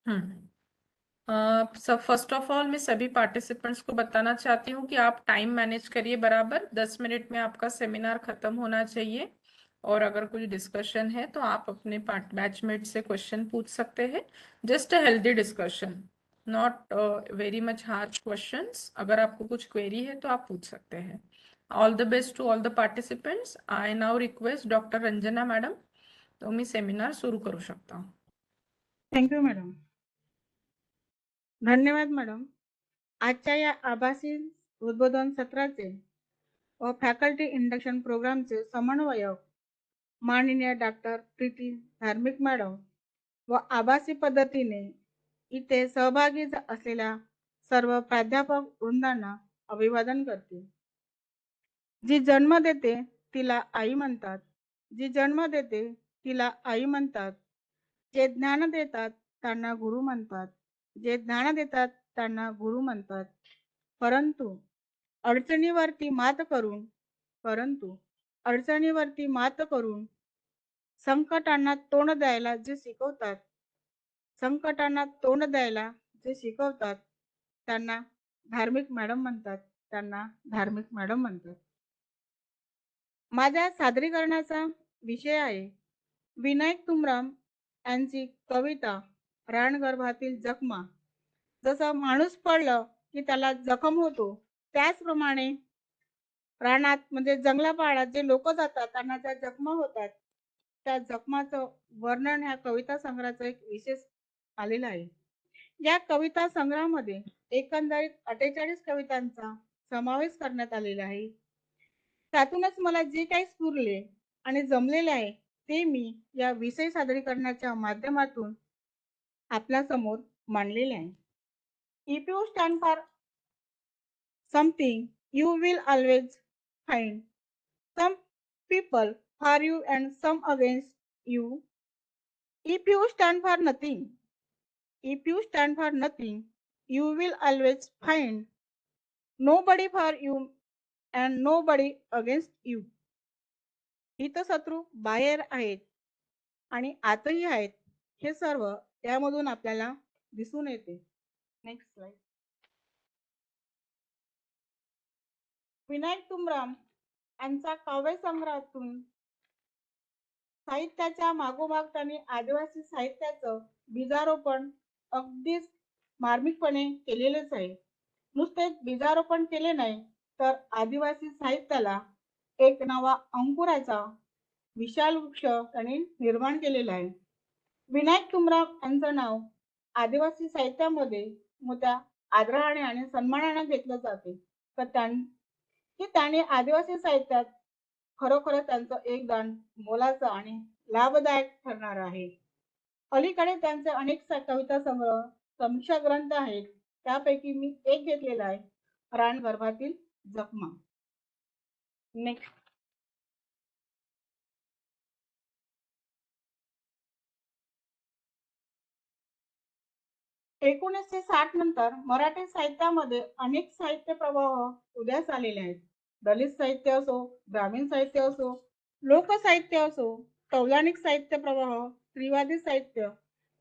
सब first of all मैं सभी पार्टिसिपेंट्स को बताना चाहती हूँ कि आप टाइम मैनेज करिए बराबर। 10 मिनट में आपका सेमिनार खत्म होना चाहिए। और अगर कुछ डिस्कशन है तो आप अपने बैचमेट से क्वेश्चन पूछ सकते हैं। Just a healthy discussion, not very much harsh questions. अगर आपको कुछ क्वेरी है तो आप पूछ सकते हैं। All the best to all the participants. I now request doctor Ranjana madam, तो मी सेमिनार सुरू करू शकता. Thank you madam. धन्यवाद मॅडम. आजच्या या आभासी उद्बोधन सत्राचे व फॅकल्टी इंडक्शन प्रोग्रामचे समन्वयक माननीय डॉक्टर प्रीती धार्मिक मॅडम व आभासी पद्धतीने इथे सहभागी असलेल्या सर्व प्राध्यापक वृंदांना अभिवादन करते. जी जन्म देते तिला आई म्हणतात. जी जन्म देते तिला आई म्हणतात. जे ज्ञान देतात त्यांना गुरु म्हणतात. जे ज्ञान देतात त्यांना गुरु म्हणतात. परंतु अडचणीवरती मात करून परंतु अडचणीवरती मात करून संकटांना तोंड द्यायला जे शिकवतात संकटांना तोंड द्यायला जे शिकवतात त्यांना धार्मिक मॅडम म्हणतात. त्यांना धार्मिक मॅडम म्हणतात. माझ्या सादरीकरणाचा विषय आहे विनायक तुमराम यांची कविता रानगर्भातील जखमा. जसं माणूस पडलं की त्याला जखम होतो, त्याचप्रमाणे रानात म्हणजे जंगलापाडात जे लोक जातात त्यांना ज्या जखमा होतात, त्या जखमाचं वर्णन ह्या कविता संग्रहाचा एक विशेष आलेला आहे. या कविता संग्रहामध्ये एकंदरीत 48 कवितांचा समावेश करण्यात आलेला आहे. त्यातूनच मला जे काही स्फुरले आणि जमलेले आहे ते मी या विषय सादरीकरणाच्या माध्यमातून आपल्या समोर मांडलेले आहे. If you stand for something you will always find some people for you and some against you. If you stand for nothing, if you stand for nothing, you will always find nobody for you and nobody against you. हितशत्रू बाहेर आहेत आणि आतही आहेत, हे सर्व यामधून आपल्याला दिसून येते. Next slide. Vinayak Tumram यांचा काव्य संग्रहातून साहित्याच्या मागोमाग त्यांनी आदिवासी साहित्याचं बीजारोपण अगदीच मार्मिकपणे केलेलेच आहे. नुसते बीजारोपण केले नाही तर आदिवासी साहित्याला एक नवा अंकुराचा विशाल वृक्ष त्यांनी निर्माण केलेला आहे. विनायक तुमराम यांचं नाव आदिवासी साहित्यामध्ये मोठ्या आदराने आणि सन्मानाने घेतलं जाते. तर त्यांनी आदिवासी साहित्यात खरोखर त्यांचं योगदान मोलाचं आणि लाभदायक ठरणार आहे. अलीकडे त्यांचे अनेक कविता संग्रह समीक्षा ग्रंथ आहेत. त्यापैकी मी एक घेतलेला आहे रानगर्भातील जखमा. नेक्स्ट. 1960 नंतर मराठी साहित्यामध्ये अनेक साहित्य प्रवाह उदयास आलेले आहेत. दलित साहित्य असो, ग्रामीण साहित्य असो, लोकसाहित्य असो, पौराणिक साहित्य प्रवाह, स्त्रीवादी साहित्य.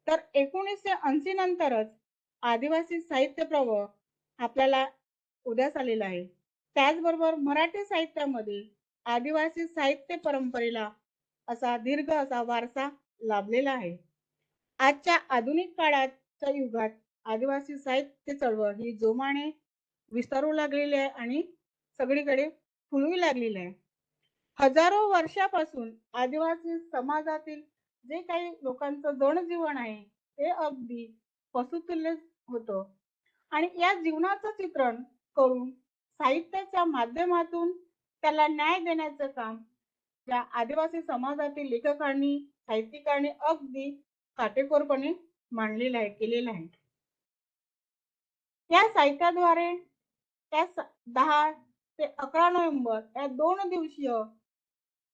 तर 1980 नंतरच आदिवासी साहित्य प्रवाह आपल्याला उदयास आलेला आहे. त्याचबरोबर मराठी साहित्यामध्ये आदिवासी साहित्य परंपरेला असा दीर्घ असा वारसा लाभलेला आहे. आजच्या आधुनिक काळाच्या युगात आदिवासी साहित्य चळवळ ही जोमाने विस्तारू लागलेली आहे आणि सगळीकडे फुलू लागलेली आहे. हजारो वर्षापासून आदिवासी समाजातील जे काही लोकांचं जनजीवन आहे ते अगदी पशुतुल्य होतं आणि या जीवनाचं चित्रण करून साहित्याच्या माध्यमातून त्याला न्याय देण्याचं काम या आदिवासी समाजातील लेखकांनी साहित्यिकांनी अगदी काटेकोरपणे मांडलेलं आहे, केलेलं आहे. या साहित्याद्वारे त्या 10 ते 11 नोव्हेंबर या 2 दिवसीय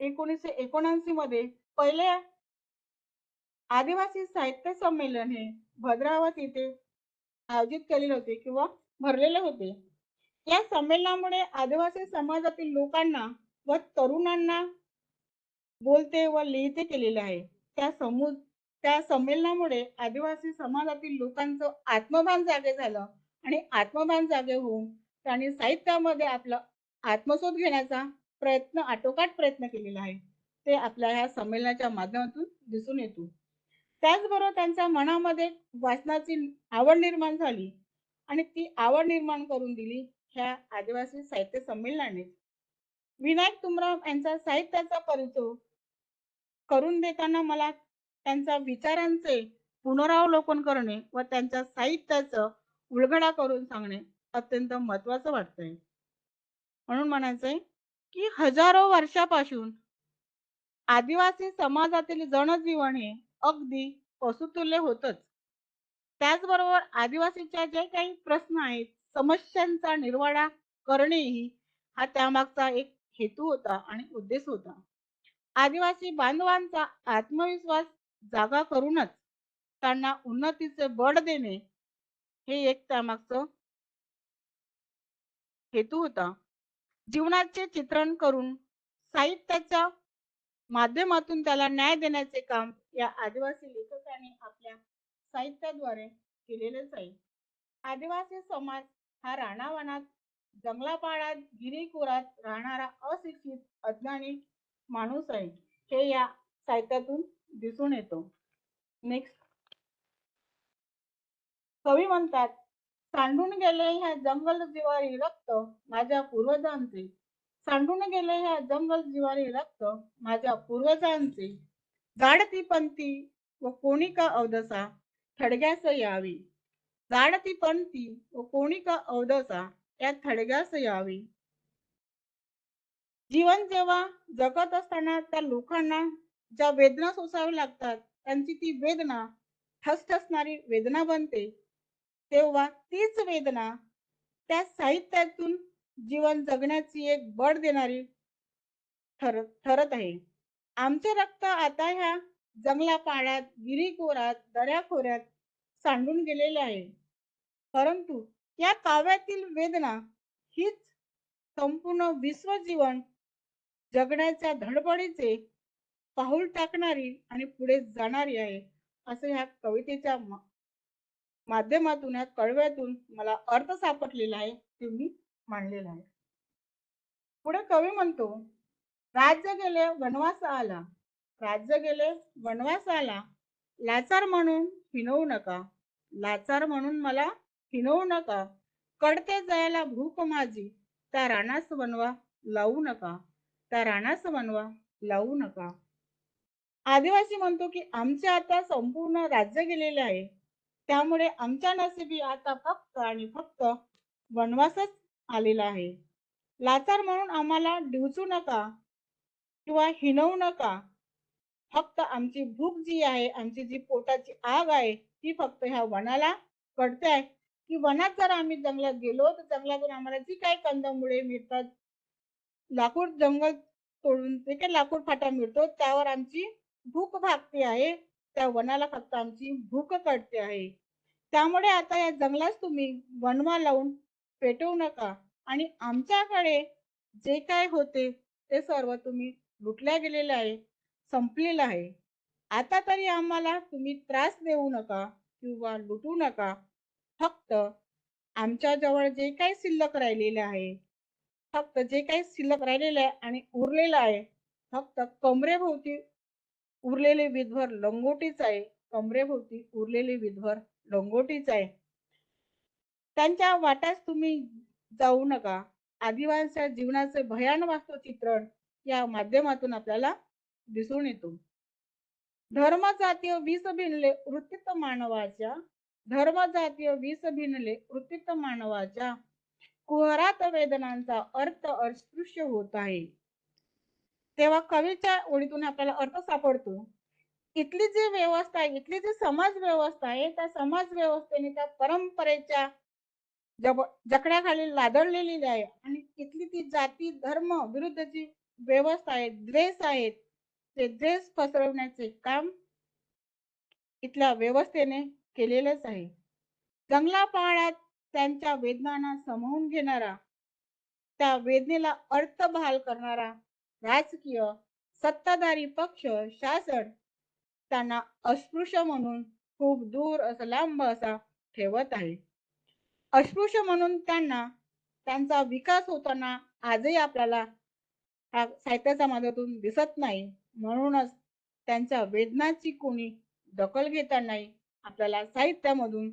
1979 मध्ये पहिले आदिवासी साहित्य संमेलन हे भद्रावती येथे आयोजित केलेले होते किंवा भरलेले होते. या संमेलनामुळे आदिवासी समाजातील लोकांना व तरुणांना बोलते व लिहिते केलेले आहे. त्या संमेलनामुळे आदिवासी समाजातील लोकांचं आत्मभान जागे झालं आणि आत्मभान जागे होऊन त्यांनी साहित्यामध्ये आपलं आत्मशोध घेण्याचा आटोकाट प्रयत्न केलेला आहे. ते आपल्या ह्या संमेलनाच्या माध्यमातून दिसून येतो. त्याचबरोबर त्यांच्या मनामध्ये वाचनाची आवड निर्माण झाली आणि ती आवड निर्माण करून दिली ह्या आदिवासी साहित्य संमेलनाने. विनायक तुमराव यांचा साहित्याचा परिचय करून देताना मला त्यांच्या विचारांचे पुनरावलोकन करणे व त्यांच्या साहित्याचं उलगडा करून सांगणे अत्यंत महत्वाचं वाटतंय. म्हणून म्हणायचंय की हजारो वर्षापासून आदिवासी समाजातील जनजीवन हे अगदी पशुतुल्य होतच. त्याचबरोबर आदिवासीच्या जे काही प्रश्न आहेत, समस्यांचा निर्वाळा करणेही हा त्यामागचा एक हेतू होता आणि उद्देश होता. आदिवासी बांधवांचा आत्मविश्वास जागा करूनच त्यांना उन्नतीचे बळ देणे हे एक त्यामागचं हेतू होता. जीवनाचे चित्रण करून साहित्याच्या माध्यमातून त्याला न्याय देण्याचे काम या आदिवासी लेखकांनी आपल्या साहित्याद्वारे केलेलेच आहे. आदिवासी समाज हा रानावनात, जंगलापाडात, गिरीखोरात राहणारा अशिक्षित, अज्ञानी माणूस आहे. हे या साहित्यातून दिसून येतो. नेक्स्ट कवी म्हणतात, सांडून गेले ह्या जंगल जिवारी रक्त माझ्या पूर्वजांचे. सांडून गेले ह्या जंगल जिवारी रक्त माझ्या पूर्वजांचे. जाडती पंथी व कोणी का अवदसा थडग्यास यावी. जाडती पंथी व कोणी का अवदसा या थडग्यास यावी. जीवन जेव्हा जगत असताना त्या लोकांना ज्या वेदना सोसाव्या लागतात, त्यांची ती वेदना ठसठसणारी वेदना बनते, तेव्हा तीच वेदना त्या साहित्यातून जीवन जगण्याची एक बळ देणारी ठरत आहे. आमचे रक्त आता ह्या जंगलापाड्यात, गिरीखोरात, दऱ्याखोऱ्यात सांडून गेलेले आहे. परंतु या काव्यातील वेदना हीच संपूर्ण विश्वजीवन जगण्याच्या धडपडीचे पाऊल टाकणारी आणि पुढे जाणारी आहे, असं ह्या कवितेच्या माध्यमातून, या कळव्यातून मला अर्थ सापडलेला आहे, ते मी मांडलेला आहे. पुढे कवी म्हणतो, राज्य गेले वनवास आला, राज्य गेले वनवास आला, लाचार म्हणून हिणवू नका, लाचार म्हणून मला हिणवू नका. कळते जायला भूक माझी, त्या रानास वनवा लावू नका, त्या रानास वनवा लावू नका. आदिवासी म्हणतो की आमचे आता संपूर्ण राज्य गेलेले आहे, त्यामुळे आमच्या नशिबी आता फक्त आणि फक्त वनवासच आलेला आहे. लाचार म्हणून आम्हाला डिवचू नका किंवा हिणवू नका. फक्त आमची भूक जी आहे, आमची जी पोटाची आग आहे, ती फक्त ह्या वनाला कळते आहे की वनात जर आम्ही जंगलात गेलो तर जंगलातून आम्हाला जी काही कंदमुळे मिळतात, लाकूड जंगल तोडून जे काही लाकूड फाटा मिळतो, त्यावर आमची भूक भागते आहे. त्या वनाला फक्त आमची भूक कळते आहे. त्यामुळे आता या जंगलात तुम्ही वनवा लावून पेटवू नका आणि आमच्याकडे जे काय होते ते सर्व तुम्ही लुटल्या गेलेलं आहे, संपलेलं आहे. आता तरी आम्हाला तुम्ही त्रास देऊ नका किंवा लुटू नका. फक्त आमच्या जवळ जे काही शिल्लक राहिलेले आहे, फक्त जे काही शिल्लक राहिलेलं आहे आणि उरलेलं आहे, फक्त कमरेभोवती उरलेले विधभर लंगोटीच आहे, कमरेभोवती उरलेले विधभर लंगोटीच आहे. त्यांच्या वाट्यास तुम्ही जाऊ नका. आदिवासीच्या जीवनाचे भयान वास्तव चित्रण या माध्यमातून आपल्याला दिसून येतो. धर्म जातीय विष भिनले वृत्तीत मानवाच्या, धर्म जातीय विष भिनले वृत्तीत मानवाच्या, कुहरात वेदनांचा अर्थ अस्पृश्य होत आहे. तेव्हा कवीच्या ओळीतून आपल्याला अर्थ सापडतो. इथली जी व्यवस्था आहे, इथली जी समाज व्यवस्था आहे, त्या समाज व्यवस्थेने त्या परंपरेच्या जकड्याखाली लादळलेली आहे आणि इथली ती जाती धर्म विरुद्धची व्यवस्था आहे, द्वेष आहेत, ते द्वेष पसरवण्याचे काम इथल्या व्यवस्थेने केलेलेच आहे. जंगलापाळ्यात त्यांच्या वेदनांना सामावून घेणारा, त्या वेदनेला अर्थ बहाल करणारा राजकीय सत्ताधारी पक्ष, शासन त्यांना अस्पृश्य म्हणून खूप दूर असा लांब असा ठेवत आहे. अस्पृश्य म्हणून त्यांना त्यांचा विकास होताना आजही आपल्याला साहित्याच्या माध्यमातून दिसत नाही. म्हणूनच त्यांच्या वेदनाची कोणी दखल घेता नाही आपल्याला साहित्यामधून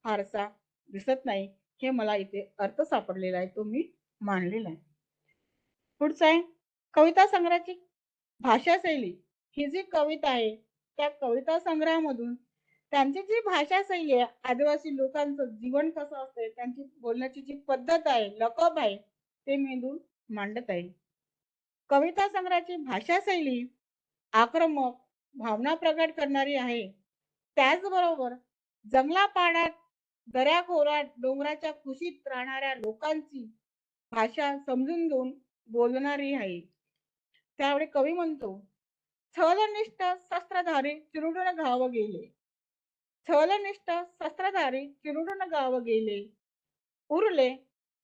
फारसा दिसत नाही. हे मला इथे अर्थ सापडलेला आहे, तो मी मांडलेला आहे. पुढचा आहे कविता संग्रहाची भाषा शैली. ही जी कविता आहे त्या कविता संग्रहामधून त्यांची जी भाषा शैली आहे, आदिवासी लोकांचं जीवन कसं असते, त्यांची बोलण्याची जी पद्धत आहे, लकब आहे, ते मी इथून मांडत आहे. कविता संग्रहाची भाषा शैली आक्रमक, भावना प्रकट करणारी आहे. त्याचबरोबर जंगलापाड्यात, दऱ्याखोऱ्यात, डोंगराच्या कुशीत राहणाऱ्या लोकांची भाषा समजून घेऊन बोलणारी आहे. त्यावेळी कवी म्हणतो, छलनिष्ठ शस्त्रधारी चिरडून घाव गेले. छलनिष्ठ शस्त्रधारी चिरडून गाव गेले. उरले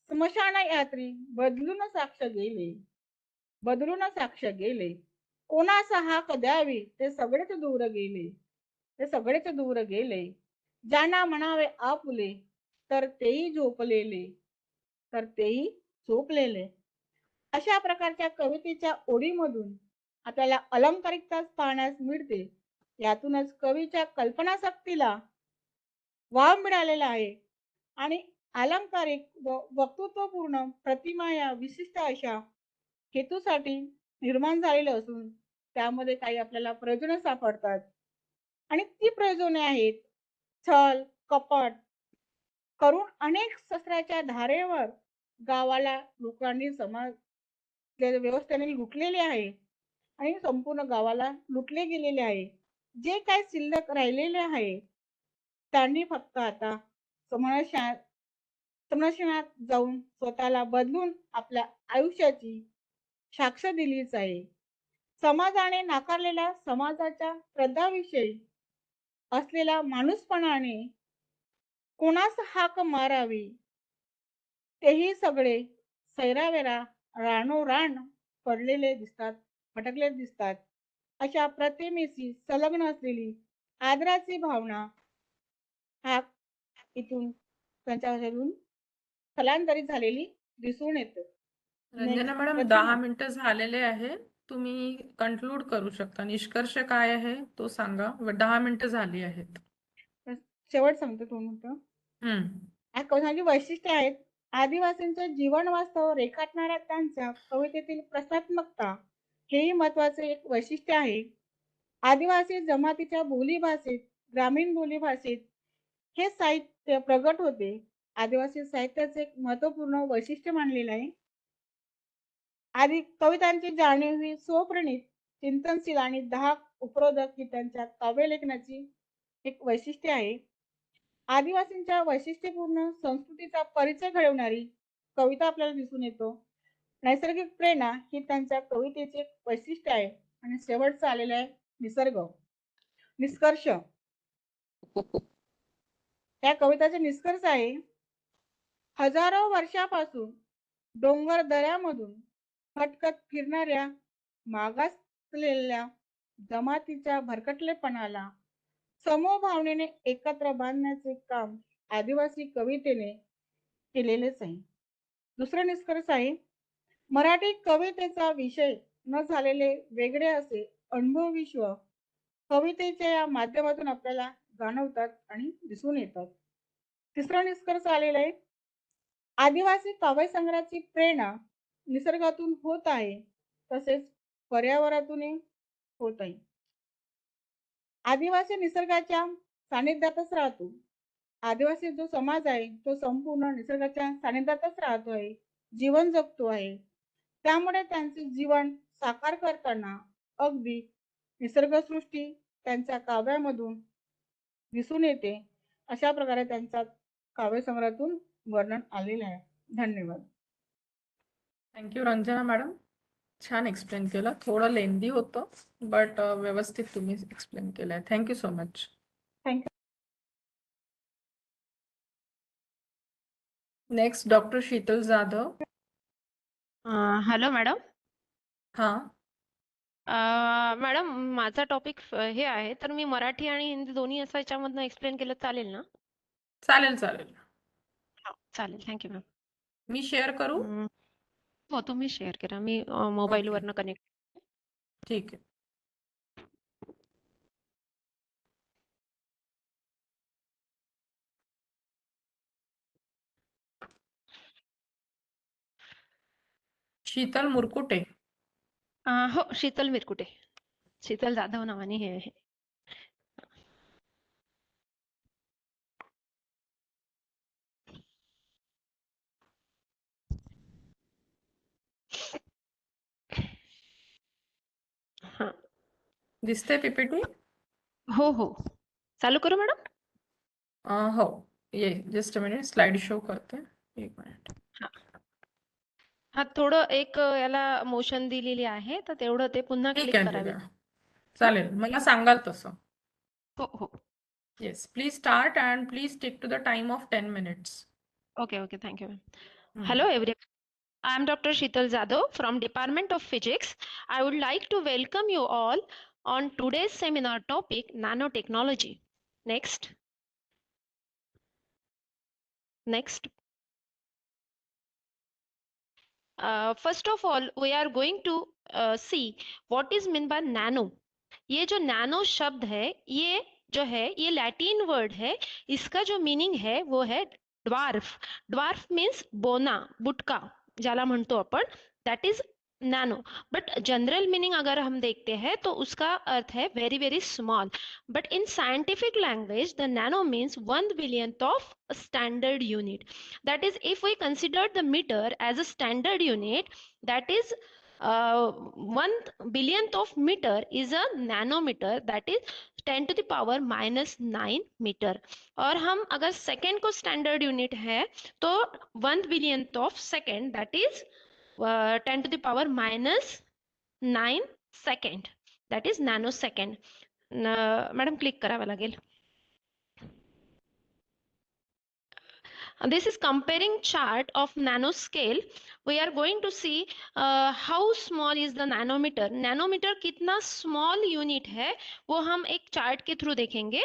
स्मशान यात्री बदलून साक्ष गेले. बदलून साक्ष गेले. कोणास हाक द्यावी ते सगळेच दूर गेले. ते सगळेच दूर गेले. ज्यांना म्हणावे आपुले तर तेही झोपलेले. तर तेही झोपलेले. अशा प्रकारच्या कवितेच्या ओळीमधून आपल्याला अलंकारिकता पाहण्यास मिळते. यातूनच कवीच्या कल्पनाशक्तीला वाव मिळालेला आहे आणि अलंकारिक व वक्तृत्वपूर्ण प्रतिमा या विशिष्ट अशा हेतूसाठी निर्माण झालेलं असून त्यामध्ये काही आपल्याला प्रयोजने सापडतात आणि ती प्रयोजने आहेत छल, कपट करून अनेक शस्त्राच्या धारेवर गावाला लोकांनी समाज व्यवस्थेने लुटलेले आहे आणि संपूर्ण गावाला लुटले गेलेले आहे. जे काही शिल्लक राहिलेले आहे त्यांनी फक्त आता समरशनात जाऊन स्वतःला बदलून आपल्या आयुष्याची साक्ष दिलीच आहे. समाजाने नाकारलेल्या समाजाच्या श्रद्धाविषयी असलेल्या माणूसपणाने कोणास हाक मारावी तेही सगळे सैरावेरा रानोरान पडलेले दिसतात, भटकले दिसतात. अशा प्रतिमेशी संलग्न असलेली आदराची भावना हा इथून त्यांच्याकडून स्थलांतरित झालेली दिसून येते. रंजना मॅडम, प्रतिमा 10 मिनिटं झालेले आहे. तुम्ही कंक्लूड करू शकता. निष्कर्ष काय आहे तो सांगा. 10 मिनिटं झाली आहेत. शेवट सांगतो दोन मिनिटं. या कवनाची वैशिष्ट्ये आहेत. आदिवासींचे जीवन वास्तव रेखाटणाऱ्या त्यांच्या कवितेतील प्रश्नात्मकता हेही महत्वाचे एक वैशिष्ट्य आहे. आदिवासी जमातीच्या बोलीभाषेत, ग्रामीण बोलीभाषेत हे साहित्य प्रगट होते. आदिवासी साहित्याचे एक महत्वपूर्ण वैशिष्ट्य मानलेलं आहे. आधी कवितांची जाणीव ही स्वप्रणीत, चिंतनशील आणि 10 उपरोधक ही त्यांच्या काव्यलेखनाची एक वैशिष्ट्य आहे. आदिवासींच्या वैशिष्ट्यपूर्ण संस्कृतीचा परिचय घडवणारी कविता आपल्याला दिसून येतो. नैसर्गिक प्रेरणा ही त्यांच्या कवितेचे एक वैशिष्ट्य आहे. आणि शेवटचं आलेलं आहे निसर्ग. निष्कर्ष त्या कविताचे निष्कर्ष आहे, हजारो वर्षापासून डोंगर दऱ्यामधून भटकत फिरणाऱ्या मागासलेल्या जमातीच्या भरकटलेपणाला समभावनेने एकत्र बांधण्याचे काम आदिवासी कवितेने केलेलेच आहे. दुसरा निष्कर्ष आहे, मराठी कवितेचा विषय न झालेले वेगळे असे अनुभव विश्व कवितेच्या या माध्यमातून आपल्याला जाणवतात आणि दिसून येतात. तिसरा निष्कर्ष आलेला आहे, आदिवासी काव्य संग्रहाची प्रेरणा निसर्गातून होत आहे, तसेच पर्यावरणातूनही होत आहे. आदिवासी निसर्गाच्या सानिध्यातच राहतो. आदिवासी जो समाज आहे तो संपूर्ण निसर्गाच्या सानिध्यातच राहतो आहे, जीवन जगतो आहे. त्यामुळे त्यांचे जीवन साकार करताना अगदी निसर्गसृष्टी त्यांच्या काव्यामधून दिसून येते. अशा प्रकारे त्यांच्या काव्यसंग्रहातून वर्णन आलेलं आहे. धन्यवाद. Thank you Ranjana madam. छान एक्सप्लेन केलं. थोडं लेंदी होतं बट व्यवस्थित तुम्ही एक्सप्लेन केलंय. Thank you so much. Thank you. Next doctor Sheetal Jadhav. Hello madam. हाँ मॅडम माझा टॉपिक हे आहे, तर मी मराठी आणि हिंदी दोन्ही असं याच्यामधनं एक्सप्लेन केलं चालेल ना? चालेल चालेल. हो चालेल, थँक्यू मॅम. मी शेअर करू? हो तुम्ही शेअर करा, मी ओके, मोबाईलवरनं कनेक्ट. ठीक आहे. शीतल मुरकुटे. हो शीतल मिरकुटे, शीतल जाधव नावाने हे आहे. हा. दिसते पीपीटी? हो हो, चालू करू मॅडम? हो, ये just a minute, slide show करते. एक मिनिट. हा. हा थोडं एक याला मोशन दिलेली आहे, तर तेवढं ते पुन्हा ठीक क्लिक आहे, ठीक करावे. आहे. हं? चालेल, मला सांगाल तसं. हो हो. Yes, please start and please stick to the time of 10 minutes. Okay okay, thank you ma'am. Hello everyone. I am Dr. Sheetal Jadhav from Department of Physics. I would like to welcome you all on today's seminar topic nanotechnology. Next. Next. First of all, we are going to see what is meant by nano. ये जो nano शब्द है, ये जो है ये Latin word है. इसका जो मीनिंग है वो है ड्वार्फ. ड्वार्फ मीन्स बोना, बुटका ज्याला म्हणतो आपण, that is nano. But general meaning अगर हम देखते हैं तो उसका अर्थ है very very small. But in scientific language the nano means 1 billionth of standard unit. That is, if we consider the meter as a standard unit, that is 1 billionth of meter is a nanometer, that is 10 to the power minus 9 metre. और हम अगर second को standard unit है तो 1 billionth of second, that is 10 to the power minus 9 second, that is nano second. Madam click करावं लागेल. This is comparing chart of nanoscale. We are going to see how small is the nanometer. Nanometer कितना small unit है वो हम एक chart के through देखेंगे.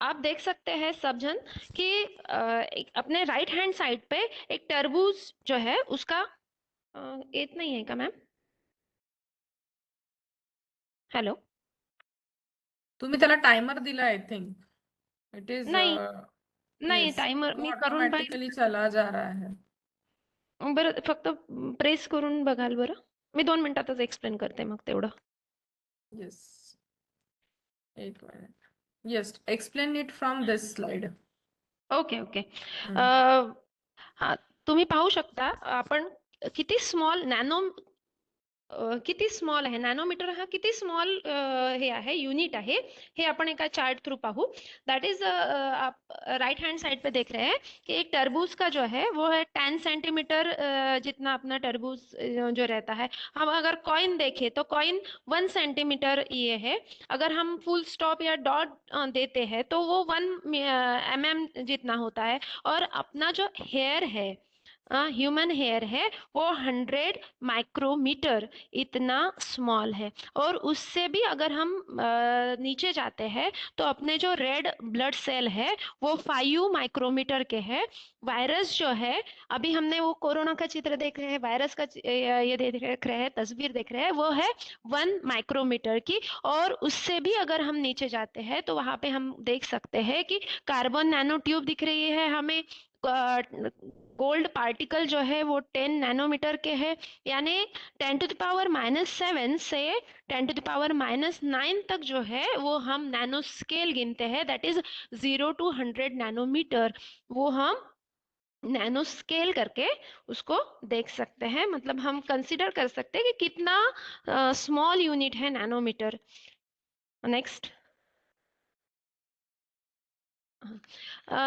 आप देख सकते हैं सब जन कि अपने राइट हैंड साइड पे एक तरबूज जो है उसका इतना ही है क्या मैम? हेलो. तुम्ही त्याला टाइमर दिला, आय थिंक. इट इज नाही नाही, येस, टाइमर तो मी करून ऑटोमॅटिकली चला जा रहा है. बरं फक्त प्रेस करून बघाल बरं. मी 2 मिनिटातच एक्सप्लेन करते मग तेवढं. येस, एक minute. Yes, explain it from this slide. Okay okay. हा तुम्ही पाहू शकता आपण किती स्मॉल नॅनो, किती स्मॉल आहे नॅनोमीटर, हा किती स्मॉल हे आहे यूनिट आहे, हे आपण एका चार्ट थ्रू पाहू. दैट इज आप राइट हैंड साइड पे देख रहे हैं कि एक तरबूज का जो है वो है 10 सेंटीमीटर जितना अपना तरबूज जो रहता है. हम अगर कॉइन देखें तो कॉइन 1 सेंटीमीटर ये है. अगर हम फुल स्टॉप या डॉट देते हैं तो वो 1 mm जितना होता है. और अपना जो हेयर है, ह्यूमन हेयर है, वो 100 माइक्रोमीटर इतना स्मॉल है. और उससे भी अगर हम नीचे जाते हैं तो अपने जो रेड ब्लड सेल है वो 5 माइक्रोमीटर के है. वायरस जो है, अभी हमने वो कोरोना का चित्र देख रहे हैं, वायरस का ये देख रहे हैं, तस्वीर देख रहे हैं, वो है 1 माइक्रोमीटर की. और उससे भी अगर हम नीचे जाते हैं तो वहां पे हम देख सकते हैं कि कार्बन नैनो ट्यूब दिख रही है हमें. गोल्ड पार्टिकल जो है वो 10 नैनोमीटर के है. यानी 10 to the power minus 7 से 10 to the power minus 9 तक जो है वो हम नैनो स्केल गिनते हैं. That is 0 to 100 nanometre. वो हम नैनो स्केल करके उसको देख सकते हैं. मतलब हम कंसिडर कर सकते हैं कि कितना स्मॉल यूनिट है नैनोमीटर. नेक्स्ट.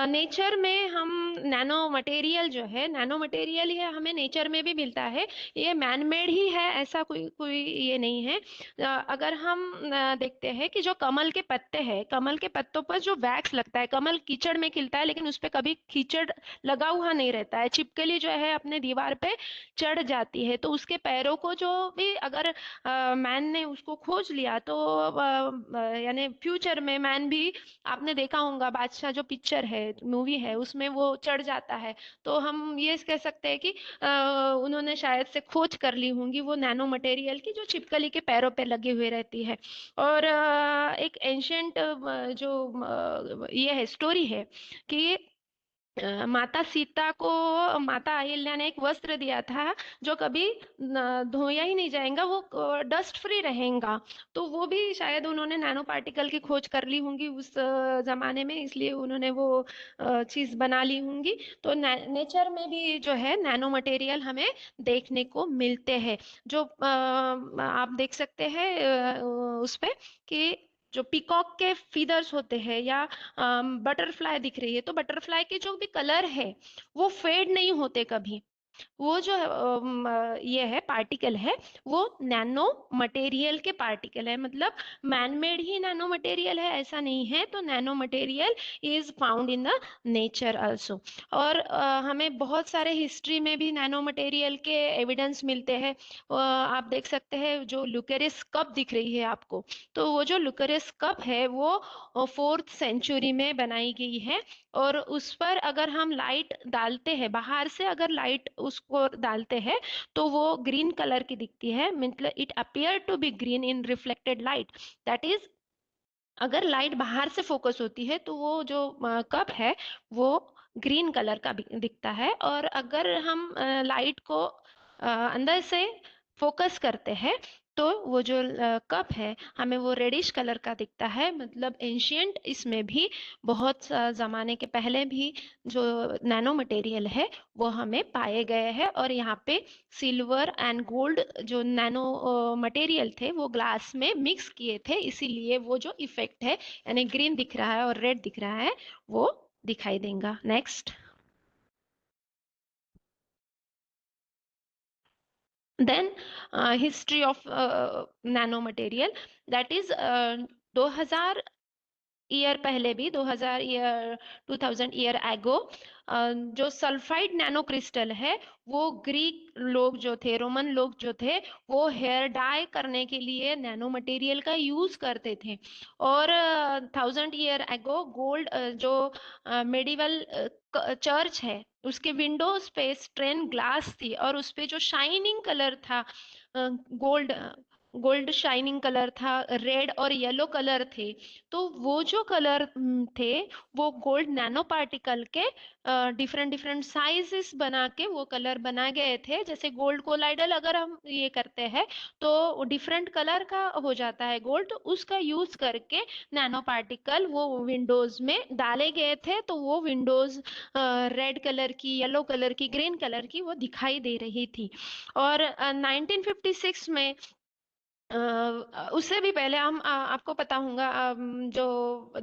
नेचर में हम नैनो मटेरियल जो है, नैनो मटेरियल ही हमें नेचर में भी मिलता है। ये मैन मेड ही है, ऐसा कोई कोई ये नहीं है। अगर हम देखते हैं कि जो कमल के पत्ते हैं, कमल के पत्तों पर जो वैक्स लगता है, कमल कीचड़ में खिलता है लेकिन उस पे कभी कीचड़ लगा हुआ नहीं रहता है, छिपकली जो है अपने दीवार पे चढ़ जाती है, तो उसके पैरों को जो भी अगर मैन ने उसको खोज लिया तो यानी फ्यूचर में मैन भी, आपने देखा होगा बादशाह जो पिक्चर है, मूवी है, उसमें वो चढ़ जाता है। तो हम ये कह सकते हैं कि उन्होंने शायद से खोज कर ली होंगी वो नैनो मटेरियल की, जो छिपकली के पैरों पे लगी हुई रहती है। और एक एंशंट जो ये है स्टोरी है कि माता सीता को माता अहिल्या ने एक वस्त्र दिया था जो कभी धोया ही नहीं जाएगा, वो डस्ट फ्री रहेगा। तो वो भी शायद उन्होंने नैनो पार्टिकल की खोज कर ली होंगी उस जमाने में, इसलिए उन्होंने वो चीज बना ली होंगी। तो नेचर में भी जो है नैनो मटेरियल हमें देखने को मिलते हैं। जो आप देख सकते हैं उस पे कि जो पीकॉक के फीदर्स होते हैं या बटरफ्लाई दिख रही है, तो बटरफ्लाई के जो भी कलर है वो फेड नहीं होते कभी। वो जो ये है पार्टिकल है, वो नैनो मटेरियल के पार्टिकल है, मतलब मैन मेड ही नैनो मटेरियल है ऐसा नहीं है। तो nano material is found in the nature also. और हमें बहुत सारे हिस्ट्री में भी नैनो मटेरियल के एविडेंस मिलते हैं। आप देख सकते हैं जो ल्यूकेरिस कप दिख रही है आपको, तो वो जो ल्यूकेरिस कप है वो 4th सेंचुरी में बनाई गई है। और उस पर अगर हम लाइट डालते हैं, बाहर से अगर लाइट उसको डालते हैं तो वो ग्रीन कलर की दिखती है, मतलब it appear to be green in reflected light. That is, अगर लाइट बाहर से फोकस होती है तो वो जो कप है वो ग्रीन कलर का दिखता है। और अगर हम लाइट को अंदर से फोकस करते हैं तो वो जो कप है हमें वो रेडिश कलर का दिखता है। मतलब एंशियंट इसमें भी बहुत जमाने के पहले भी जो नैनो मटेरियल है वो हमें पाए गए हैं। और यहाँ पे सिल्वर एंड गोल्ड जो नैनो मटेरियल थे वो ग्लास में मिक्स किए थे, इसीलिए वो जो इफेक्ट है यानी ग्रीन दिख रहा है और रेड दिख रहा है वो दिखाई देगा। Next, then history of nano material, that is 2000 year पहले भी, 2000 ईयर, 2000 ईयर एगो, जो सल्फाइड नैनो क्रिस्टल है वो ग्रीक लोग जो थे, रोमन लोग जो थे, वो हेयर डाई करने के लिए नैनो मटेरियल का यूज करते थे। और 1000 ईयर एगो गोल्ड जो मेडिवल चर्च है उसके विंडोज पे स्ट्रेन ग्लास थी और उस पे जो शाइनिंग कलर था, गोल्ड गोल्ड शाइनिंग कलर था, रेड और येलो कलर थे। तो वो जो कलर थे वो गोल्ड नैनो पार्टिकल के डिफरेंट डिफरेंट साइजेस बना के वो कलर बनाए गए थे। जैसे गोल्ड कोलाइडल अगर हम ये करते हैं तो डिफरेंट कलर का हो जाता है गोल्ड, तो उसका यूज करके नैनो पार्टिकल वो विंडोज में डाले गए थे। तो वो विंडोज रेड कलर की, येलो कलर की, ग्रीन कलर की वो दिखाई दे रही थी। और 1956 में उससे भी पहले हम आपको पता होगा जो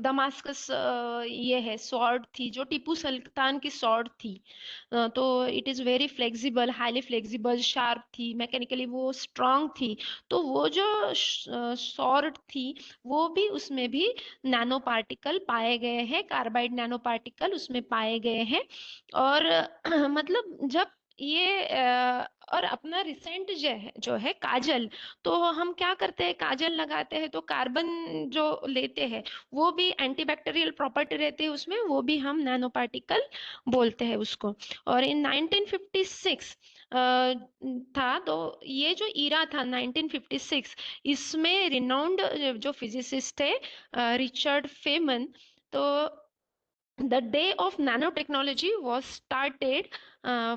दमास्कस ये है सॉर्ड थी, जो टीपू सुल्तान की सॉर्ड थी। तो it is very flexible, highly flexible, sharp थी, मैकेनिकली वो स्ट्रांग थी। तो वो जो सॉर्ड थी वो भी, उसमें भी नैनो पार्टिकल पाए गए हैं, कार्बाइड नैनो पार्टिकल उसमें पाए गए हैं। और मतलब जब ये और अपना रिसेंट जो है काजल, तो हम क्या करते हैं, काजल लगाते हैं तो कार्बन जो लेते हैं वो भी एंटीबैक्टीरियल प्रॉपर्टी रहती है उसमें, वो भी हम नैनो पार्टिकल बोलते हैं उसको। और इन 1956 था, तो ये जो ईरा था 1956, इसमें रिनाउंड जो फिजिसिस्ट थे रिचर्ड फेमन, तो the day of nanotechnology was started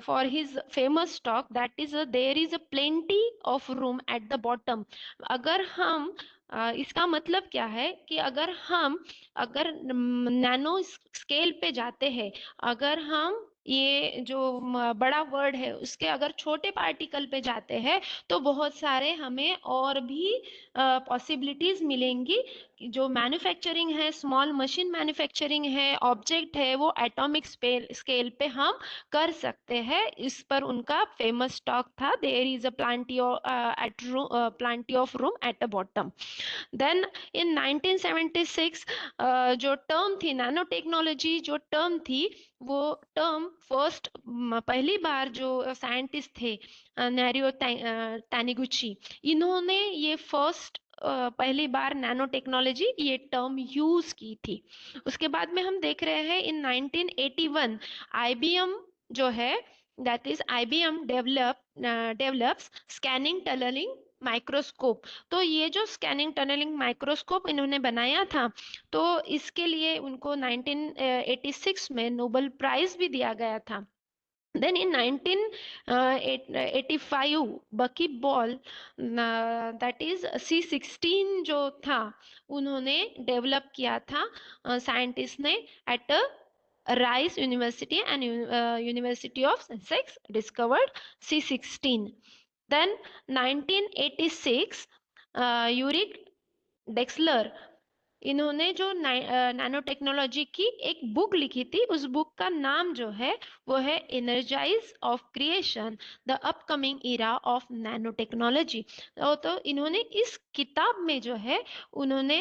for his famous talk, that is there is a plenty of room at the bottom। अगर हम इसका मतलब क्या है कि अगर हम अगर नैनो स्केल पे जाते हैं, अगर हम ये जो बड़ा वर्ड है उसके अगर छोटे पार्टिकल पे जाते हैं तो बहुत सारे हमें और भी पॉसिबिलिटीज मिलेंगी। जो मैन्युफैक्चरिंग है, स्मॉल मशीन मैन्युफैक्चरिंग है, ऑब्जेक्ट है, वो एटॉमिक स्केल पे हम कर सकते हैं। इस पर उनका फेमस टॉक था, there is a plenty of room at the bottom. Then in 1976 जो टर्म थी नैनो टेक्नोलॉजी, जो टर्म थी वो टर्म फर्स्ट पहली बार जो साइंटिस्ट थे नारियो तानिगुची, इन्होंने ये फर्स्ट पहली बार नैनो टेक्नोलॉजी ये टर्म यूज की थी। उसके बाद में हम देख रहे हैं इन 1981 आईबीएम जो है, that is IBM develops scanning tunnelling microscope. तो ये जो स्कैनिंग टनलिंग माइक्रोस्कोप इन्होंने बनाया था, तो इसके लिए उनको 1986 में नोबेल प्राइज भी दिया गया था। Then in 1985 बकी बॉल दैट इज C16 जो था उन्होंने डेवलप किया था साइंटिस्ट ने at Rice University and University of Sussex discovered C16। Then 1986 Eric Drexler, इन्होंने जो नैनो टेक्नोलॉजी की एक बुक लिखी थी, उस बुक का नाम जो है वो है engines of creation the upcoming era of nano technology. तो इन्होंने इस किताब में जो है उन्होंने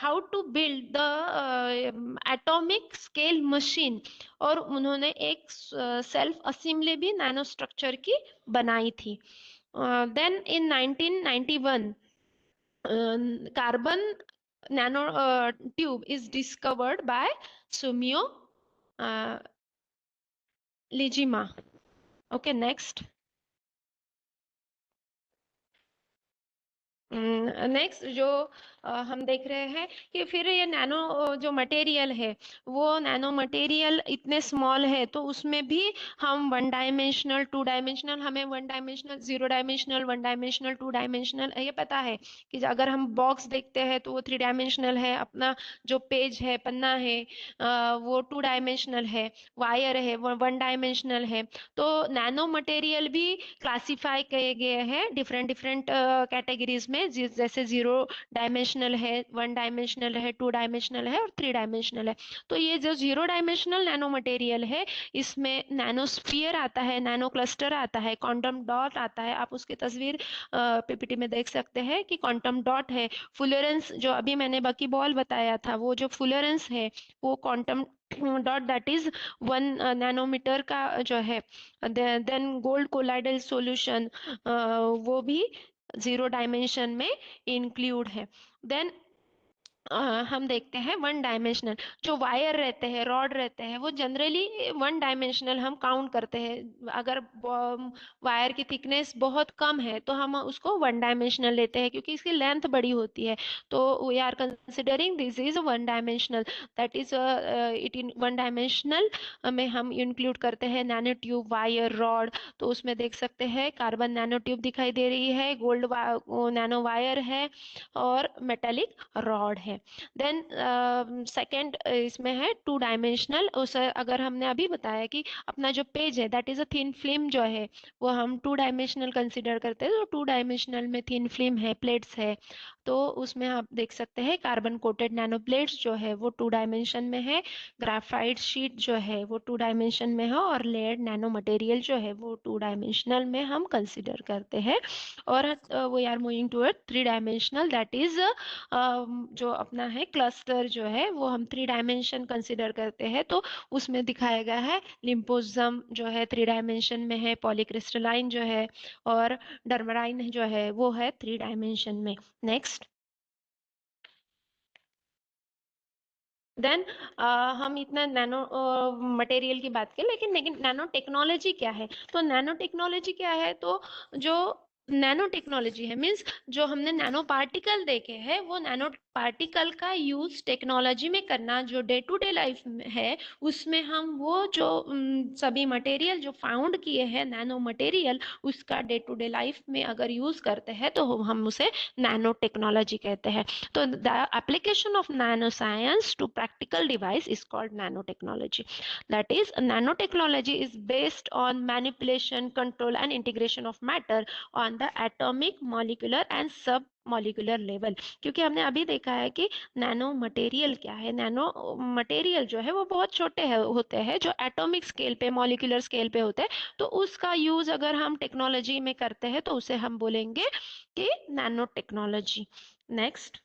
how to build the atomic scale machine, और उन्होंने एक सेल्फ असेंबली भी नैनो स्ट्रक्चर की बनाई थी। Then in 1991 carbon nano tube is discovered by Sumio Lijima. Okay, next. Next जो हम देख रहे हैं कि फिर ये नैनो जो मटेरियल है वो नैनो मटेरियल इतने स्मॉल है तो उसमें भी हम वन डायमेंशनल, टू डायमेंशनल, हमें one dimensional, zero dimensional, one dimensional, two dimensional ये पता है कि अगर हम बॉक्स देखते हैं तो वो थ्री डायमेंशनल है, अपना जो पेज है, पन्ना है, वो टू डायमेंशनल है, वायर है वो वन डायमेंशनल है। तो नैनो मटेरियल भी क्लासिफाई किए गए हैं डिफरेंट डिफरेंट कैटेगरीज में, जैसे जीरो डायमेंशनल है, वन डायमेंशनल है, टू डायमेंशनल है और थ्री डायमेंशनल है। तो ये जो जीरो डायमेंशनल नैनो मटेरियल है इसमें नैनोस्फीयर आता है, नैनो क्लस्टर आता है, क्वांटम डॉट आता है। आप उसकी तस्वीर पीपीटी में देख सकते हैं कि क्वांटम डॉट है। फुलरेंस जो अभी मैंने बकी बॉल बताया था, वो जो फुलरेंस है वो quantum dot that is 1 nanometre का जो है। देन गोल्ड कोलाइडल सॉल्यूशन वो भी जीरो डायमेंशन में इंक्लूड है। देन हम देखते हैं वन डायमेंशनल जो वायर रहते हैं, रॉड रहते हैं, वो जनरली वन डायमेंशनल हम काउंट करते हैं। अगर वायर की थिकनेस बहुत कम है तो हम उसको वन डायमेंशनल लेते हैं क्योंकि इसकी लेंथ बड़ी होती है। तो we are considering this is one dimensional, that is it in one dimensional में हम इंक्लूड करते हैं नैनो ट्यूब, वायर, रॉड। तो उसमें देख सकते हैं कार्बन नैनो ट्यूब दिखाई दे रही है, गोल्ड नैनो वायर है और मेटेलिक रॉड है। देन सेकंड इसमें है टू डायमेंशनल। उस अगर हमने अभी बताया कि अपना जो पेज है that is a thin film जो है वो हम टू डायमेंशनल कंसिडर करते हैं। तो टू डायमेंशनल में थिन फिल्म है, प्लेट्स है, तो उसमें आप देख सकते हैं कार्बन कोटेड नैनो प्लेट्स जो है वो टू डायमेंशन में है, ग्राफाइट शीट जो है वो टू डायमेंशन में है, और लेयर्ड नैनो मटेरियल जो है वो टू डायमेंशनल में हम कंसिडर करते हैं। और we are moving toward three dimensional, that is जो अपना है क्लस्टर जो है वो हम थ्री डायमेंशन कंसिडर करते हैं। तो उसमें दिखाया गया है लिम्पोसम जो है थ्री डायमेंशन में है, पॉलीक्रिस्टलाइन जो है और डर्मराइन जो है वो है थ्री डायमेंशन में। नेक्स्ट। देन हम इतना नैनो मटेरियल की बात करें, लेकिन नैनो टेक्नोलॉजी क्या है? तो नैनो टेक्नोलॉजी क्या है? तो जो नैनो टेक्नोलॉजी है मीन्स जो हमने नैनो पार्टिकल देखे हैं वो नैनो पार्टिकल का यूज टेक्नोलॉजी में करना जो डे टू डे लाइफ में है, उसमें हम वो जो सभी मटेरियल जो फाउंड किए हैं नैनो मटेरियल, उसका डे टू डे लाइफ में अगर यूज करते हैं तो हम उसे नैनो टेक्नोलॉजी कहते हैं। तो the application of nano science to practical device is called nano technology. That is, nanotechnology is based on manipulation, control, and integration of matter on the atomic, molecular, and submolecular level। क्योंकि हमने अभी देखा है कि nano material क्या है। Nano material जो है वो बहुत छोटे होते हैं, जो एटॉमिक स्केल पे, मॉलिक्यूलर स्केल पे होते हैं। तो उसका यूज अगर हम टेक्नोलॉजी में करते हैं तो उसे हम बोलेंगे कि नैनो टेक्नोलॉजी। नेक्स्ट,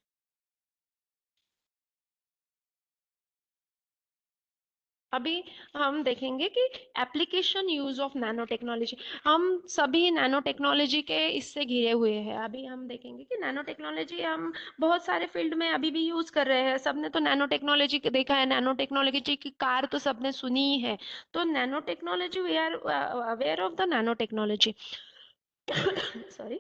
अभी हम देखेंगे कि application use of nano technology. हम सभी नैनो टेक्नोलॉजी के इससे घिरे हुए हैं। अभी हम देखेंगे कि नैनो टेक्नोलॉजी हम बहुत सारे फील्ड में अभी भी यूज कर रहे हैं। सबने तो नैनो टेक्नोलॉजी देखा है, नैनो टेक्नोलॉजी की कार तो सबने सुनी ही है। तो nano technology, we are aware of the nano technology. Sorry.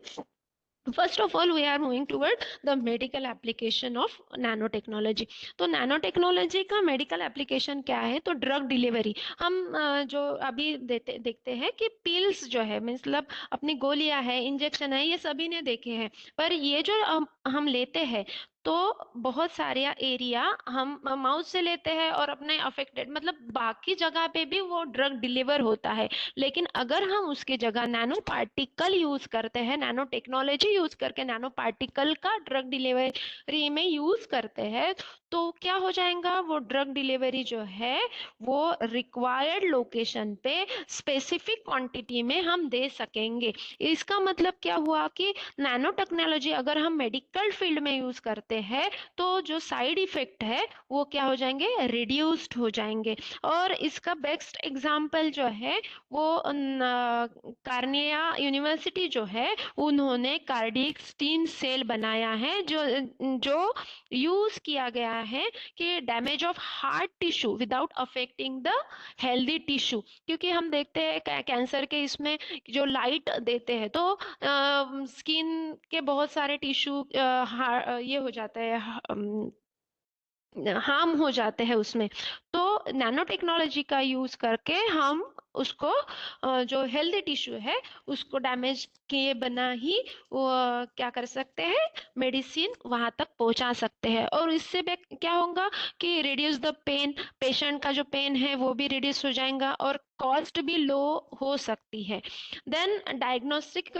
First of all, we are moving toward the medical application of nanotechnology। तो nanotechnology का medical application क्या है? तो ड्रग डिलीवरी। हम जो अभी देखते हैं कि पिल्स जो है, मतलब अपनी गोलियां है, इंजेक्शन है, ये सभी ने देखे हैं। पर ये जो हम लेते हैं तो बहुत सारे एरिया हम माउथ से लेते हैं और अपने अफेक्टेड, मतलब बाकी जगह पे भी वो ड्रग डिलीवर होता है। लेकिन अगर हम उसकी जगह नैनो पार्टिकल यूज करते हैं, नैनो टेक्नोलॉजी यूज करके नैनो पार्टिकल का ड्रग डिलीवरी में यूज करते हैं, तो क्या हो जाएगा? वो ड्रग डिलीवरी जो है वो रिक्वायर्ड लोकेशन पे स्पेसिफिक क्वांटिटी में हम दे सकेंगे। इसका मतलब क्या हुआ कि नैनो टेक्नोलॉजी अगर हम मेडिकल फील्ड में यूज करते हैं तो जो साइड इफेक्ट है वो क्या हो जाएंगे? रिड्यूस्ड हो जाएंगे। और इसका बेस्ट एग्जांपल जो है वो कार्निया यूनिवर्सिटी जो है, उन्होंने कार्डियक स्टीम सेल बनाया है जो यूज किया गया है कि damage of heart tissue without affecting the healthy tissue. क्योंकि हम देखते हैं कैंसर के इसमें जो लाइट देते हैं तो स्किन के बहुत सारे टिश्यू ये हो जाता है, हार्म हो जाते हैं उसमें। तो नैनो टेक्नोलॉजी का यूज करके हम उसको जो हेल्दी टिश्यू है उसको डैमेज किए बिना ही वो क्या कर सकते हैं? मेडिसिन वहां तक पहुंचा सकते हैं। और इससे क्या होगा कि रिड्यूस द पेन, पेशेंट का जो पेन है वो भी रिड्यूस हो जाएगा और कॉस्ट भी लो हो सकती है। देन डायग्नोस्टिक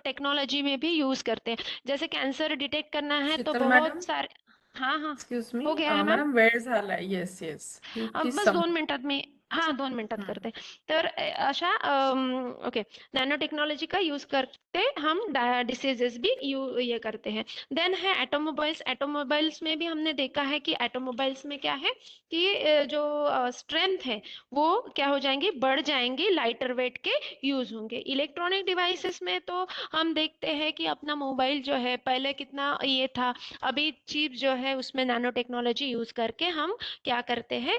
टेक्नोलॉजी में भी यूज करते हैं। जैसे कैंसर डिटेक्ट करना है तो शीतल मैडम, बहुत सारे। हाँ हाँ, एक्सक्यूज मी हो गया है मैम। मॅडम, वेळ झालाय. येस येस, यू अब प्लीज बस सम. 2 मिनिटात मी, हाँ 2 मिनिटात करते हैं। तर अशा ओके, नॅनो टेक्नॉलॉजी का यूज करते हम डिसीजेस भी ये करते हैं। देन है ऑटोमोबाइल्स। ऑटोमोबाइल्स में भी हमने देखा है कि ऑटोमोबाइल्स में क्या है कि जो स्ट्रेंथ है वो क्या हो जाएंगे? बढ़ जाएंगे, लाइटर वेट के यूज होंगे। इलेक्ट्रॉनिक डिवाइसेस में तो हम देखते हैं कि अपना मोबाइल जो है पहले कितना ये था, अभी चिप जो है उसमें नैनो टेक्नोलॉजी यूज करके हम क्या करते हैं?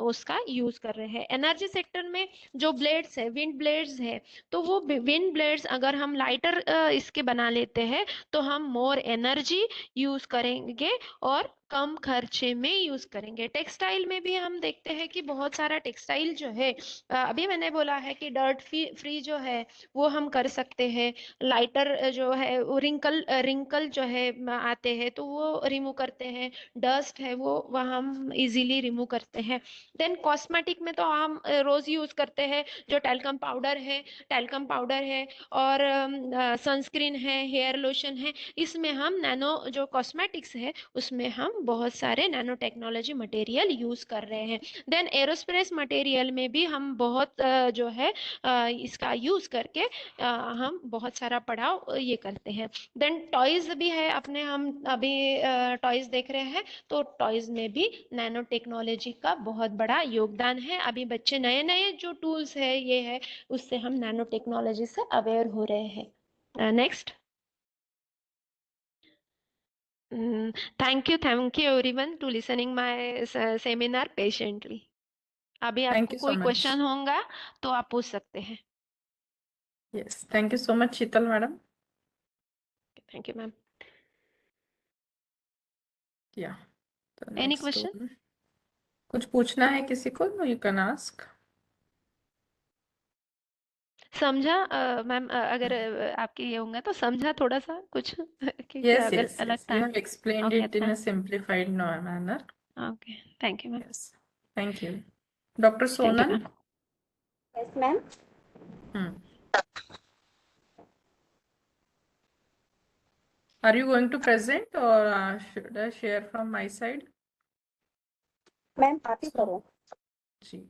उसका यूज कर रहे हैं। एनर्जी सेक्टर में जो ब्लेड्स है, विंड ब्लेड्स है, तो वो विंड ब्लेड्स अगर हम लाइटर इसके बना लेते हैं तो हम मोर एनर्जी यूज करेंगे और कम खर्चे में यूज करेंगे। टेक्सटाइल में भी हम देखते हैं कि बहुत सारा टेक्सटाइल जो है, अभी मैंने बोला है कि डर्ट फ्री जो है वो हम कर सकते हैं। लाइटर जो है वो रिंकल जो है आते हैं तो वो रिमूव करते हैं। डस्ट है वो हम इजीली रिमूव करते हैं। देन कॉस्मेटिक में तो हम रोज यूज करते हैं जो टैल्कम पाउडर है और सनस्क्रीन है, हेयर लोशन है। इसमें हम नैनो जो कॉस्मेटिक्स है उसमें हम बहुत सारे नैनो टेक्नोलॉजी मटेरियल यूज कर रहे हैं। देन एरोस्पेस मटेरियल में भी हम बहुत जो है इसका यूज करके हम बहुत सारा पढ़ाव ये करते हैं। देन टॉयज भी है अपने, हम अभी टॉयज देख रहे हैं तो टॉयज में भी नैनो टेक्नोलॉजी का बहुत बड़ा योगदान है। अभी बच्चे नए नए जो टूल्स है ये है उससे हम नैनो टेक्नोलॉजी से अवेयर हो रहे हैं। Next, thank you everyone to listening my seminar patiently. अभी थैंक आपको यू सो कोई मच. क्वेश्चन होगा तो आप पूछ सकते हैं। Yes, thank you so much Sheetal madam. Thank you ma'am. Yeah. The Any next question? one. कुछ पूछना है किसी को? No, you can ask. समझा मैम, अगर आपके ये होंगे तो समझा थोड़ा सा कुछ कि क्या Yes, yes, अलग yes. था? You have explained okay, it in a simplified manner. Okay, thank you ma'am. Yes. Thank you. Dr. Thank you Sonal? Ma'am. Yes, ma'am. Hmm. Are you going to present or should I share from my side? Ma'am आप ही So, करो। जी।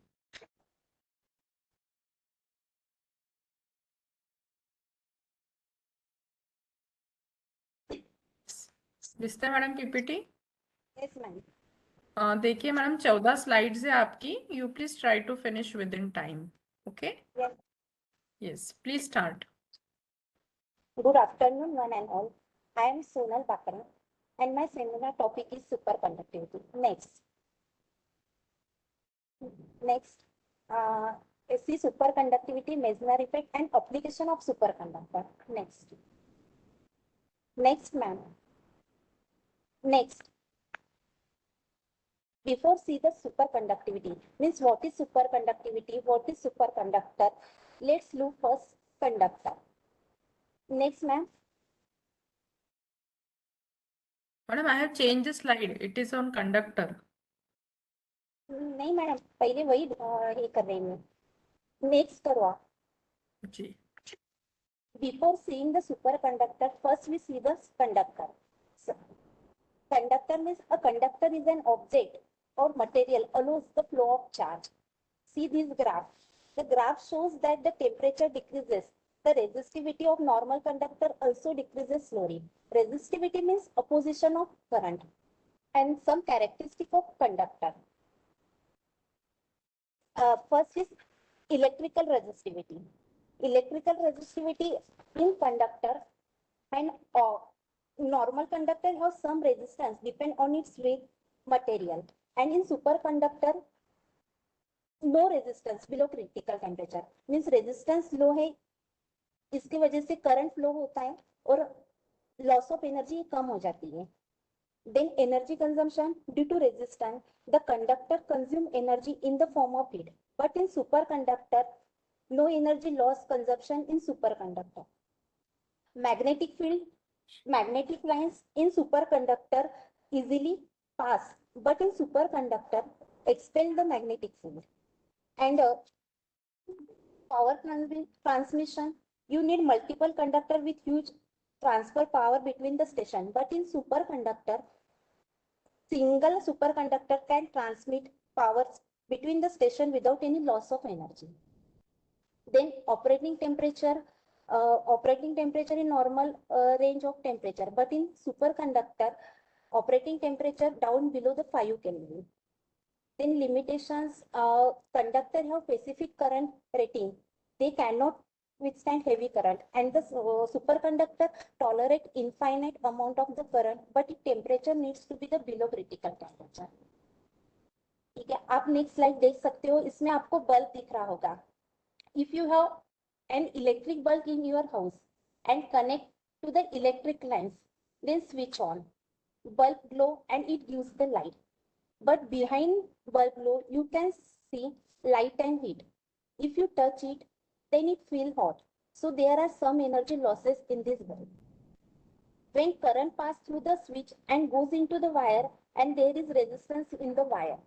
दिसते madam PPT? Yes ma'am. देखिए madam 14 slides है आपकी। You please try to finish within time. Okay? Yes. Yes, please start. Good afternoon, one and all. I am Sonal Bakra, and my seminar topic is superconductivity. Next, see superconductivity, Meissner effect, and application of superconductor. Next, ma'am. Next, before see the superconductivity, means what is superconductivity, what is superconductor. Let's look first conductor. Next, ma'am. Madam, I have changed the slide. It is on conductor. नहीं madam, पहले वही ये कर रही हूँ। Next करो आप। जी। Before seeing the superconductor, first we see the conductor. So, conductor means a conductor is an object or material allows the flow of charge. See this graph. The graph shows that the temperature decreases. The resistivity of normal conductor also decreases slowly. Resistivity means opposition of current and some characteristic of conductor. First is electrical resistivity. Electrical resistivity in conductor and normal conductor has some resistance depend on its weight material, and in superconductor no resistance below critical temperature means resistance low है, इसकी वजह से current flow होता है और loss of energy कम हो जाती है। Then energy consumption due to resistance, the conductor consume energy in the form of heat, but in superconductor no energy loss consumption in superconductor. Magnetic field, magnetic lines in superconductor easily pass, but in superconductor expel the magnetic field. And power transmission, you need multiple conductor with huge transfer power between the station, but in superconductor single superconductor can transmit power between the station without any loss of energy. Then operating temperature in normal range of temperature, but in superconductor operating temperature down below the 5 Kelvin. Then limitations, conductor have specific current rating. They cannot withstand heavy current, and the superconductor tolerate infinite amount of the current, but its temperature needs to be the below critical temperature. ठीक है, आप next slide देख सकते हो, इसमें आपको bulb दिख रहा होगा. If you have an electric bulb in your house and connect to the electric lines, then switch on. Bulb glow and it gives the light. But behind bulb glow, you can see light and heat. If you touch it, then it feels hot. So there are some energy losses in this bulb. When current passes through the switch and goes into the wire, and there is resistance in the wire.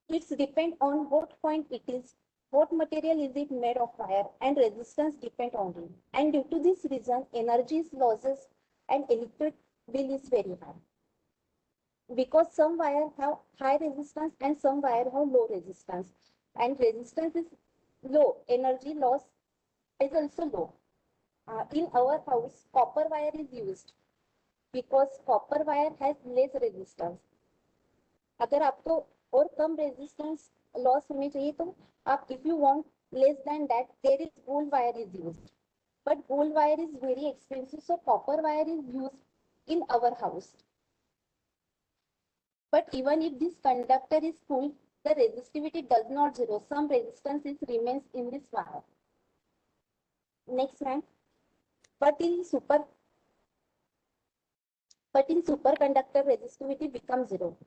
It depends on what point it is, what material is it made of wire, and resistance depend on it. And due to this reason, energy is losses and electric bill is very high. Because some wire have high resistance and some wire have low resistance, and resistance is low, energy loss is also low. In our house, copper wire is used because copper wire has less resistance. अगर आपको और कम resistance loss होनी चाहिए तो आप, if you want less than that, there is gold wire is used, but gold wire is very expensive, so copper wire is used in our house. But even if this conductor is full, the resistivity does not zero. Some resistance remains in this wire. Next, ma'am. But in But in superconductor, resistivity becomes zero.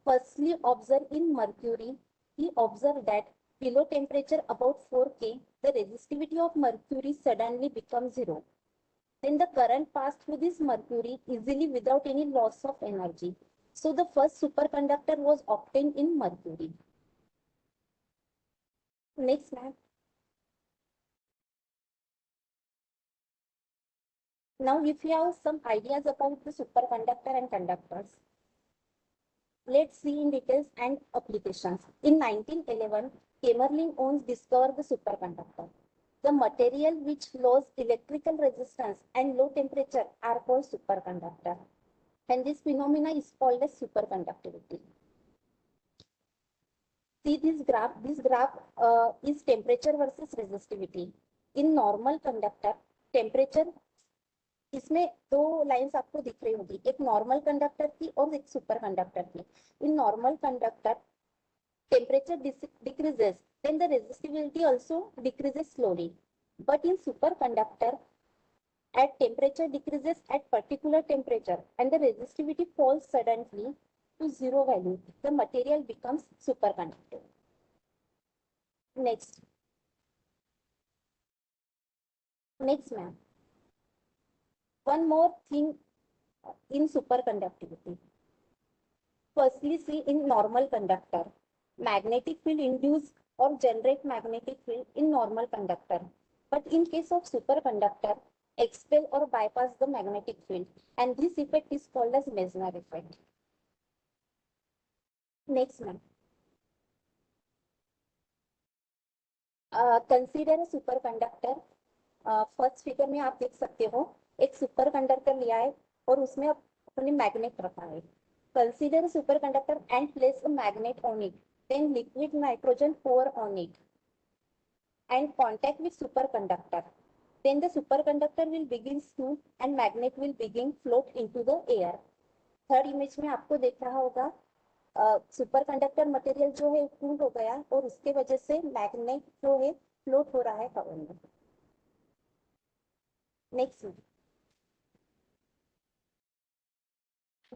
Firstly, observe in mercury. He observed that below temperature about 4K, the resistivity of mercury suddenly becomes zero. Then the current passed through this mercury easily without any loss of energy. So the first superconductor was obtained in mercury. Next, ma'am. Now, if you have some ideas about the superconductor and conductors, let's see in details and applications. In 1911, Kamerlingh-Onnes discovered the superconductor. The material which loses electrical resistance and low temperature are called superconductor. And this phenomena is called as superconductivity. See this graph. This graph is temperature versus resistivity. In normal conductor, temperature, इसमें दो lines आपको दिख रही होगी, एक normal conductor की और एक सुपर कंडक्टर की. In normal conductor temperature decreases, then the resistivity also decreases slowly. But in superconductor, at temperature decreases at particular temperature and the resistivity falls suddenly to zero value. The material becomes superconductive. Next. Next, ma'am. One more thing in superconductivity. Firstly, see in normal conductor, magnetic field induce or generate magnetic field in normal conductor. But in case of superconductor, expel or bypass the magnetic field, and this effect is called as Meissner effect. Next, ma'am. Consider a superconductor. First figure में आप देख सकते हो एक super conductor लिया है और उसमें अपने मैग्नेट रखा है. Consider super conductor and place a magnet on it, then liquid nitrogen pour on it and contact with superconductor. Then the superconductor will begin smooth and magnet will begin float into the air. Third image में आपको देख रहा होगा superconductor material जो है cool हो गया और उसके वजह से मैग्नेट जो है फ्लोट हो रहा है हवा में. Next,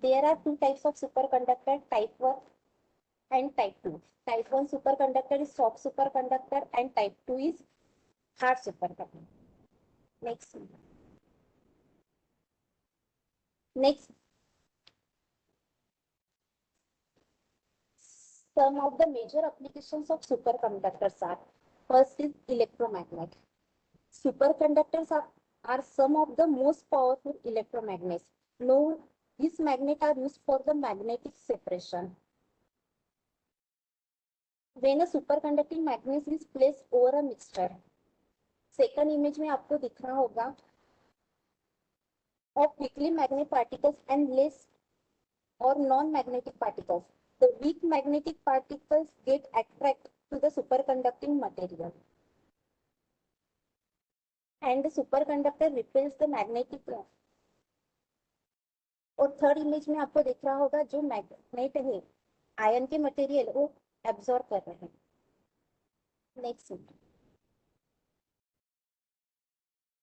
there are two types of superconductor, type 1 and type 2. Type 1 superconductor is soft superconductor and type 2 is hard superconductor. Next. Next. Some of the major applications of superconductors are, first is electromagnet. Superconductors are some of the most powerful electromagnets. No, these magnets are used for the magnetic separation. When a superconducting magnet is placed over a mixture, second image में आपको दिख रहा होगा of weakly magnetic particles and less or non-magnetic particles. The weak magnetic particles get attracted to the superconducting material, and the superconductor repels the magnetic field. और third image में आपको दिख रहा होगा जो मैग्नेट है आयन के मटेरियल वो एब्जॉर्ब कर रहे हैं. Next.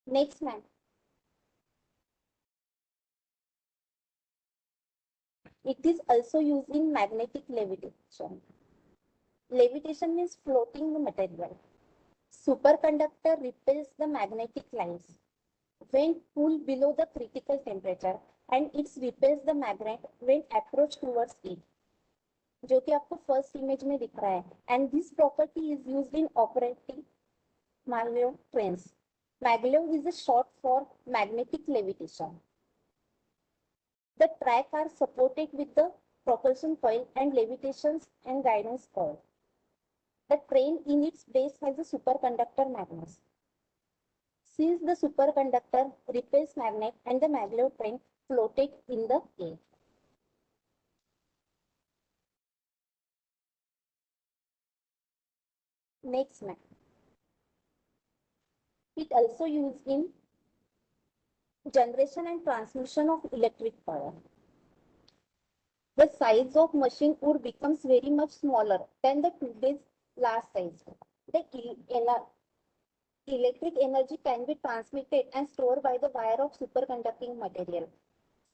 Next ma'am. It is also used in magnetic levitation. Levitation means floating the material. Superconductor repels the magnetic lines when cooled below the critical temperature and it repels the magnet when approached towards it, जो कि आपको first image में दिख रहा है. And this property is used in operating maglev trains. Maglev is a short for magnetic levitation. The track are supported with the propulsion coil and levitation and guidance coil. The train in its base has a superconductor magnet. Since the superconductor repels magnet and the maglev train floated in the air. Next, map. It also used in generation and transmission of electric power. The size of machine wood becomes very much smaller than the today's large size. The electric energy can be transmitted and stored by the wire of superconducting material.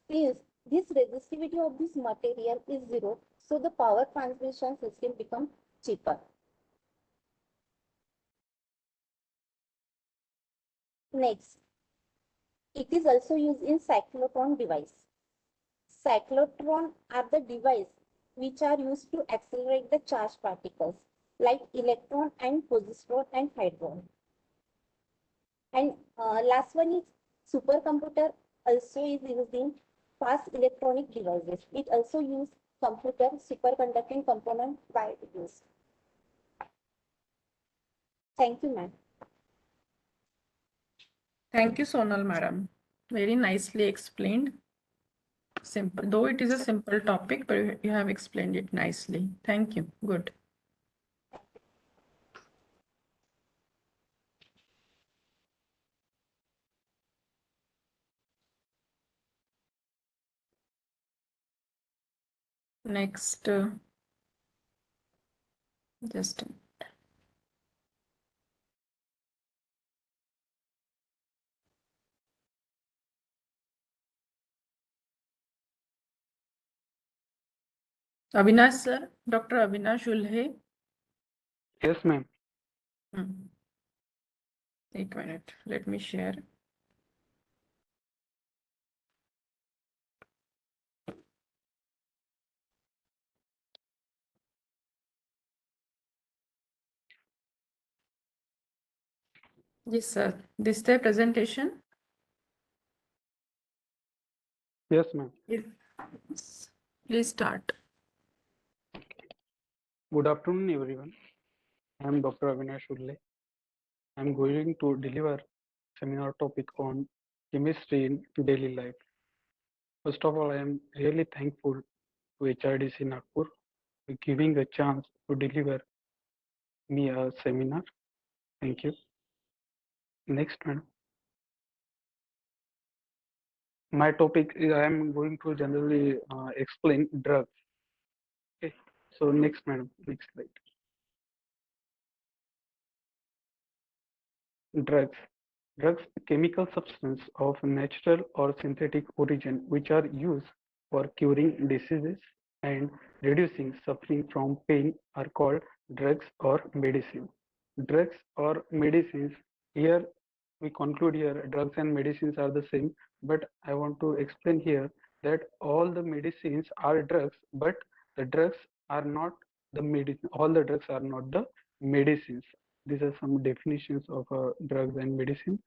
Since This resistivity of this material is zero, so the power transmission system becomes cheaper. Next, it is also used in cyclotron device. Cyclotron are the device which are used to accelerate the charged particles like electron and positron and hydron. And last one is supercomputer also is used in fast electronic devices. It also use computer superconducting component by use. Thank you, ma'am. Thank you, Sonal madam. Very nicely explained. Simple, though it is a simple topic, but you have explained it nicely. Thank you. Good. Next, just a minute. Avinash sir, Dr. Avinash Ulhe. Yes, ma'am. 1 minute. Let me share. Yes, sir. This is the presentation. Yes, ma'am. Yes. Please start. Good afternoon, everyone. I am Dr. Avinash Ulle. I am going to deliver seminar topic on chemistry in daily life. First of all, I am really thankful to HRDC Nagpur for giving a chance to deliver me a seminar. Thank you. Next, madam. My topic is I am going to generally explain drugs. Okay. So next, madam. Next slide. Drugs. Drugs, chemical substance of natural or synthetic origin, which are used for curing diseases and reducing suffering from pain, are called drugs or medicine. Drugs or medicines, here we conclude here drugs and medicines are the same, but I want to explain here that all the medicines are drugs, but the drugs are not the medicine. All the drugs are not the medicines. These are some definitions of drugs and medicine.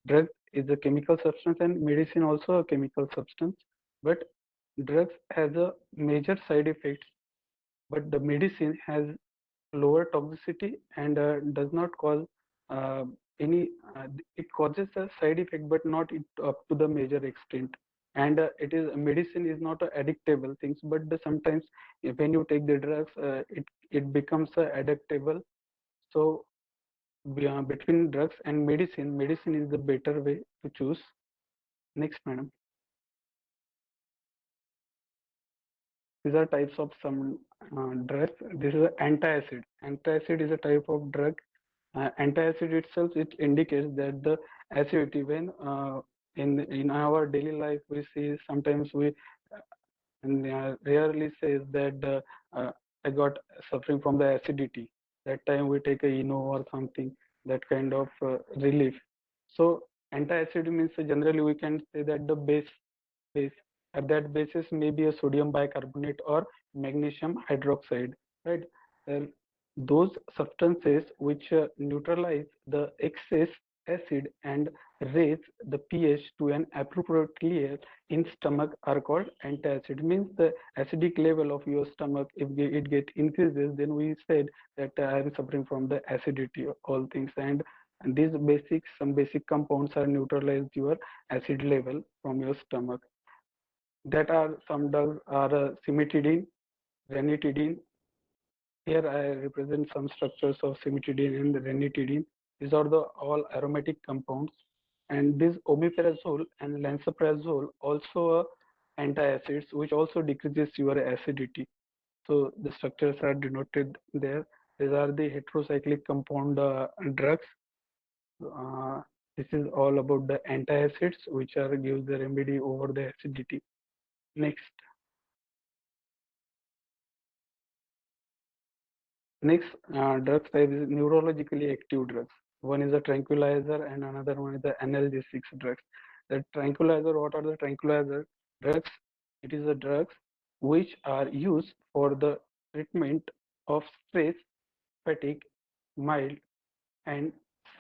Drug is a chemical substance and medicine also a chemical substance, but drugs has a major side effects, but the medicine has lower toxicity and does not cause uh, any it causes a side effect but not it up to the major extent, and it is medicine is not a addictable things, but sometimes when you take the drugs it becomes addictable. So between drugs and medicine is the better way to choose. Next, madam. These are types of some drugs. This is antacid. Antacid is a type of drug. Antacid itself, it indicates that the acidity when in our daily life we see sometimes we rarely says that I got suffering from the acidity. That time we take a Eno or something, that kind of relief. So antacid means generally we can say that the base at that basis may be a sodium bicarbonate or magnesium hydroxide, right? Those substances which neutralize the excess acid and raise the pH to an appropriate level in stomach are called antacid. Means the acidic level of your stomach, if it get increases, then we said that I am suffering from the acidity of all things, and these some basic compounds are neutralized your acid level from your stomach. That are some drugs are cimetidine, ranitidine. Here I represent some structures of cimetidine and ranitidine. These are the all aromatic compounds. And this omeprazole and lansoprazole also antacids, which also decreases your acidity. So the structures are denoted there. These are the heterocyclic compound drugs. This is all about the antacids, which are gives the remedy over the acidity. Next. Next drug type is neurologically active drugs. One is a tranquilizer and another one is the analgesics drugs. The tranquilizer, what are the tranquilizer drugs? It is the drugs which are used for the treatment of stress, fatigue, mild and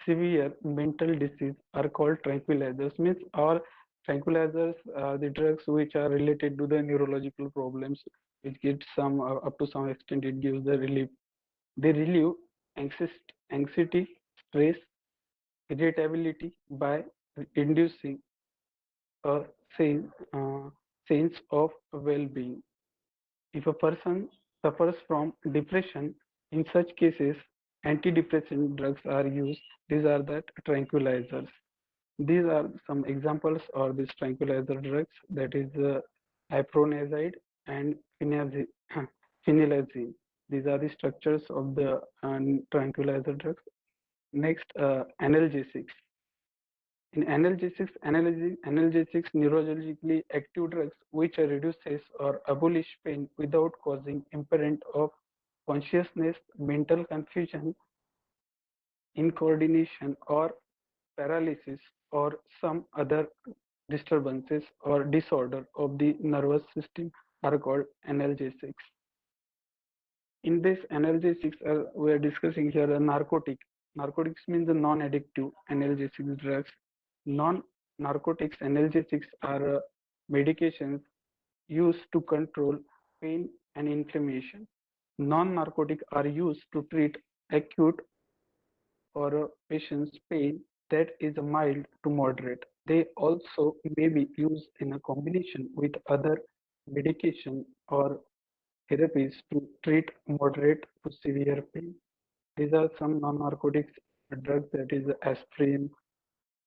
severe mental disease are called tranquilizers. Means our tranquilizers are the drugs which are related to the neurological problems, which gives some up to some extent it gives the relief. They relieve anxiety, stress, irritability by inducing a sense of well-being. If a person suffers from depression, in such cases, antidepressant drugs are used. These are the tranquilizers. These are some examples of these tranquilizer drugs. That is iprionazide and phenylazine. These are the structures of the tranquilizer drugs. Next, analgesics. In analgesics neurologically active drugs which reduces or abolish pain without causing impairment of consciousness, mental confusion, incoordination, or paralysis, or some other disturbances or disorder of the nervous system are called analgesics. In this analgesics, we are discussing here a narcotic. Narcotics means the non-addictive analgesic drugs. Non-narcotics analgesics are medications used to control pain and inflammation. Non-narcotic are used to treat acute or a patient's pain that is mild to moderate. They also may be used in a combination with other medication or therapies to treat moderate to severe pain. These are some non-narcotics drugs, that is aspirin,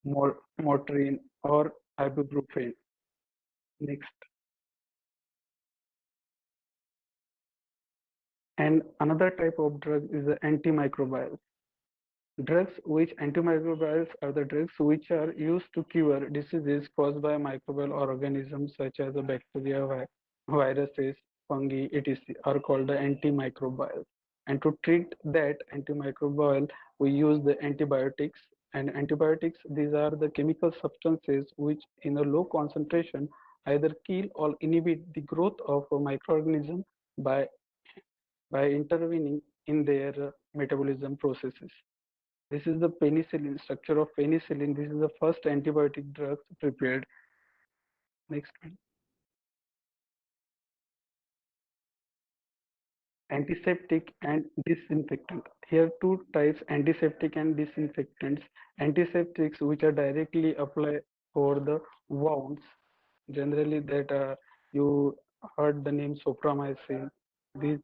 Motrin, or ibuprofen. Next. And another type of drug is the antimicrobial. Drugs which antimicrobials are the drugs which are used to cure diseases caused by microbial organisms such as the bacteria, viruses, fungi, etc. are called the antimicrobials. And to treat that antimicrobial, we use the antibiotics. And antibiotics, these are the chemical substances which in a low concentration either kill or inhibit the growth of a microorganism by intervening in their metabolism processes. This is the penicillin, structure of penicillin. This is the first antibiotic drug prepared. Next one. Antiseptic and disinfectant. Here two types, antiseptic and disinfectants. Antiseptics which are directly applied for the wounds. Generally that you heard the name sopramycin. These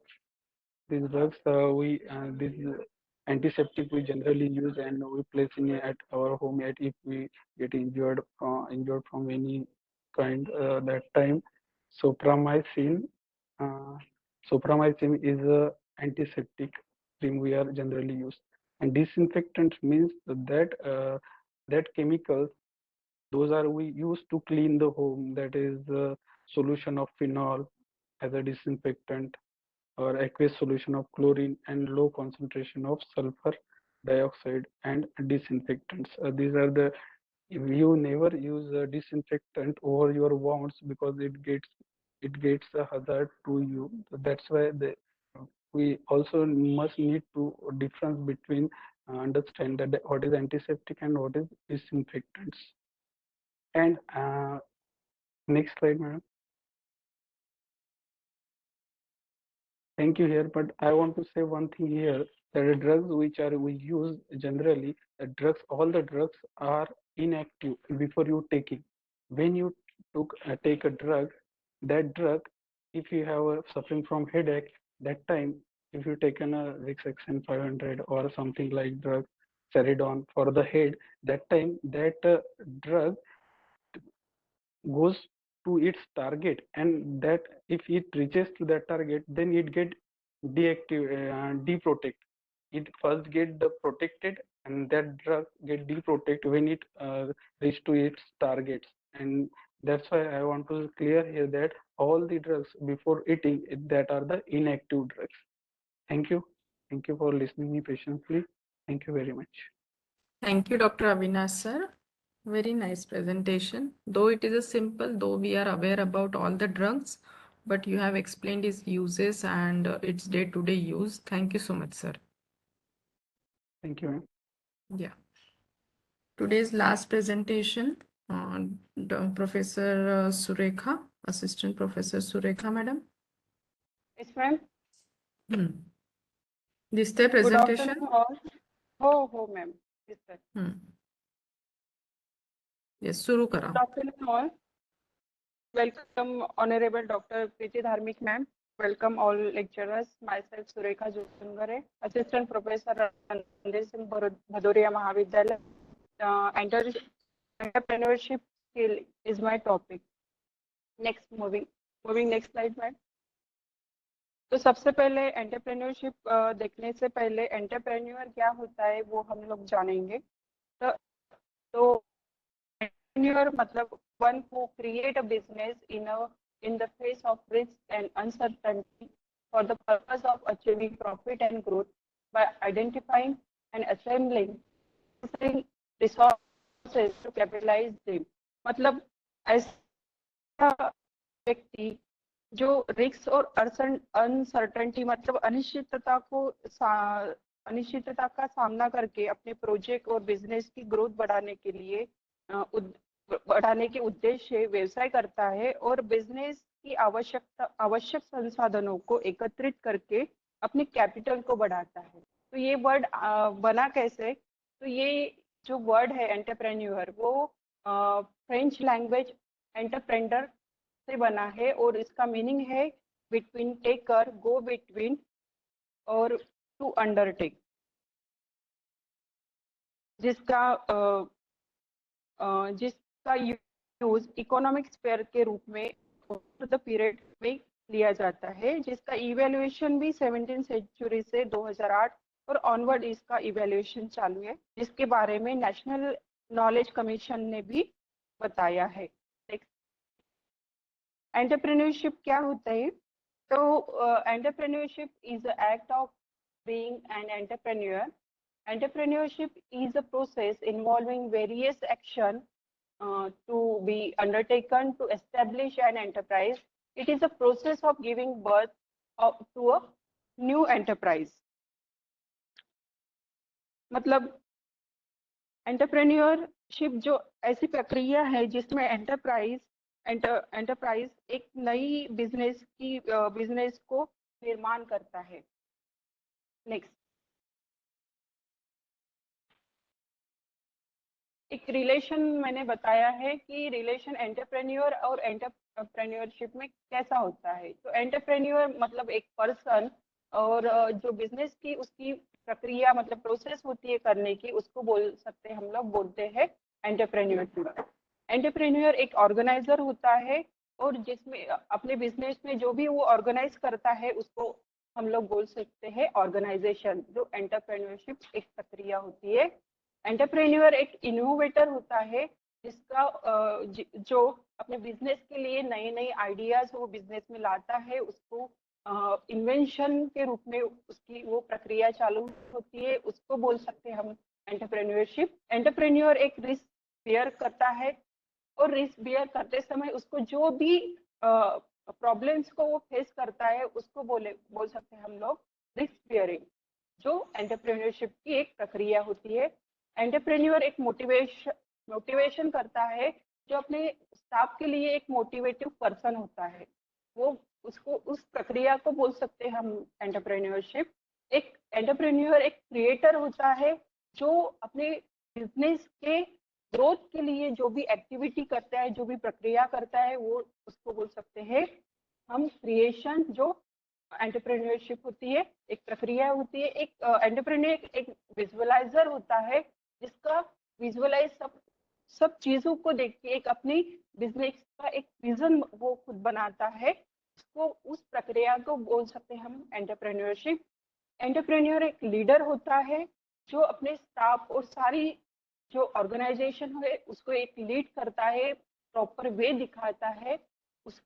drugs this antiseptic we generally use and we place in at our home at if we get injured from any kind that time. Sopramycin uh, Sopramycin is a antiseptic cream we are generally used. And disinfectant means that chemicals those are we use to clean the home, that is solution of phenol as a disinfectant or aqueous solution of chlorine and low concentration of sulfur dioxide and disinfectants. These are the you never use a disinfectant over your wounds because it gets a hazard to you. That's why we also must need to difference between understand that what is antiseptic and what is disinfectants. And next slide, madam. Thank you here, but I want to say one thing here that the drugs which are we use generally, all the drugs are inactive before you take it. When you take a drug, that drug, if you have suffering from headache, that time if you taken a Rixaxin 500 or something like drug Ceridon for the head, that time that drug goes to its target, and that if it reaches to that target, then it get deprotect. It first get the protected and that drug get deprotect when it reach to its targets, and That's why I want to clear here that all the drugs before eating that are the inactive drugs. Thank you. Thank you for listening me patiently. Thank you very much. Thank you, Dr. Avinash sir. Very nice presentation. Though it is a simple, though we are aware about all the drugs, but you have explained its uses and its day-to-day use. Thank you so much, sir. Thank you, ma'am. Yeah. Today's last presentation, Professor Surekha, Assistant Professor Surekha, madam. Yes, ma'am. This the Good presentation. afternoon, all. हो ma'am. Yes, sir. Yes, शुरू करा. Good afternoon, all. Welcome, Honorable Dr. Preeti Dharmik, ma'am. Welcome all lecturers. Myself, Surekha Jungare, Assistant Professor, Ranjit Singh Bhadoria Mahavidyalaya. Entrepreneurship skill is my topic. Next, moving next slide, ma'am. तो सबसे पहले entrepreneurship देखने से पहले entrepreneur क्या होता है वो हम लोग जानेंगे. तो एंटरप्रेन्योर मतलब one who create a business in the face of risk and uncertainty for the purpose of achieving profit and growth by identifying and assembling resources to capitalize them. मतलब ऐसा व्यक्ति जो रिस्क और अनसर्टेनिटी मतलब अनिश्चितता का सामना करके अपने प्रोजेक्ट और बिजनेस की ग्रोथ बढ़ाने के उद्देश्य व्यवसाय करता है और बिजनेस की आवश्यक संसाधनों को एकत्रित करके अपने कैपिटल को बढ़ाता है. तो ये वर्ड बना कैसे? तो ये जो वर्ड है एंटरप्रेन्योर वो फ्रेंच लैंग्वेज एंटरप्रेन्योर से बना है और इसका मीनिंग है बिटवीन टेकर, गो बिटवीन और टू अंडरटेक, जिसका यूज इकोनॉमिक स्फीयर के रूप में द पीरियड में लिया जाता है, जिसका इवैल्यूएशन भी 17वीं सेंचुरी से 2008 और ऑनवर्ड इसका इवैल्यूएशन चालू है, जिसके बारे में नेशनल नॉलेज कमीशन ने भी बताया है. एंटरप्रेन्योरशिप क्या होता है? तो entrepreneurship is the act of being an entrepreneur. Entrepreneurship is a process involving various action to be undertaken to establish an enterprise. It is a process of giving birth to a new enterprise. मतलब entrepreneurship जो ऐसी प्रक्रिया है जिसमें enterprise एक नई business को निर्माण करता है. नेक्स्ट, एक रिलेशन मैंने बताया है कि रिलेशन एंटरप्रेन्योर और एंटरप्रेन्योरशिप में कैसा होता है. तो एंटरप्रेन्योर मतलब एक पर्सन और जो बिजनेस की उसकी प्रक्रिया मतलब प्रोसेस होती है करने की, उसको हम लोग बोलते हैं एंटरप्रेन्योरशिप. एंटरप्रेन्योर एक ऑर्गेनाइजर होता है और जिसमें अपने बिजनेस में जो भी वो ऑर्गेनाइज करता है उसको हम लोग बोल सकते हैं ऑर्गेनाइजेशन. जो एंटरप्रेन्योरशिप एक प्रक्रिया होती है. एंटरप्रेन्योर एक इनोवेटर होता है जिसका जो अपने बिजनेस के लिए नए आइडियाज वो बिजनेस में लाता है, उसको इन्वेंशन के रूप में उसकी वो प्रक्रिया चालू होती है, उसको बोल सकते हैं हम एंटरप्रेन्योरशिप. एंटरप्रेन्योर एक रिस्क बेयर करता है और रिस्क बेयर करते समय उसको जो भी प्रॉब्लम्स को वो फेस करता है उसको बोल सकते हैं हम लोग रिस्क बेयरिंग, जो एंटरप्रेन्योरशिप की एक प्रक्रिया होती है. एंटरप्रेन्योर एक मोटिवेशन करता है, जो अपने स्टाफ के लिए एक मोटिवेटिव पर्सन होता है, वो उसको उस प्रक्रिया को बोल सकते हैं हम एंटरप्रेन्योरशिप. एक एंटरप्रेन्योर एक क्रिएटर होता है जो अपने बिजनेस के ग्रोथ के लिए जो भी एक्टिविटी करता है, जो भी प्रक्रिया करता है, वो उसको बोल सकते हैं हम क्रिएशन. जो एंटरप्रेन्योरशिप होती है एक प्रक्रिया होती है. एक एंटरप्रेन्योर एक विजुअलाइजर होता है जिसका विजुअलाइज सब चीजों को देख के एक अपनी बिजनेस का एक विजन वो खुद बनाता है, उसको उस प्रक्रिया को बोल सकते हैं हम एंटरप्रेन्योरशिप. एंटरप्रेन्योर एक लीडर होता है जो अपने स्टाफ और सारी जो ऑर्गेनाइजेशन है उसको एक लीड करता है प्रॉपर वे दिखाता है, उस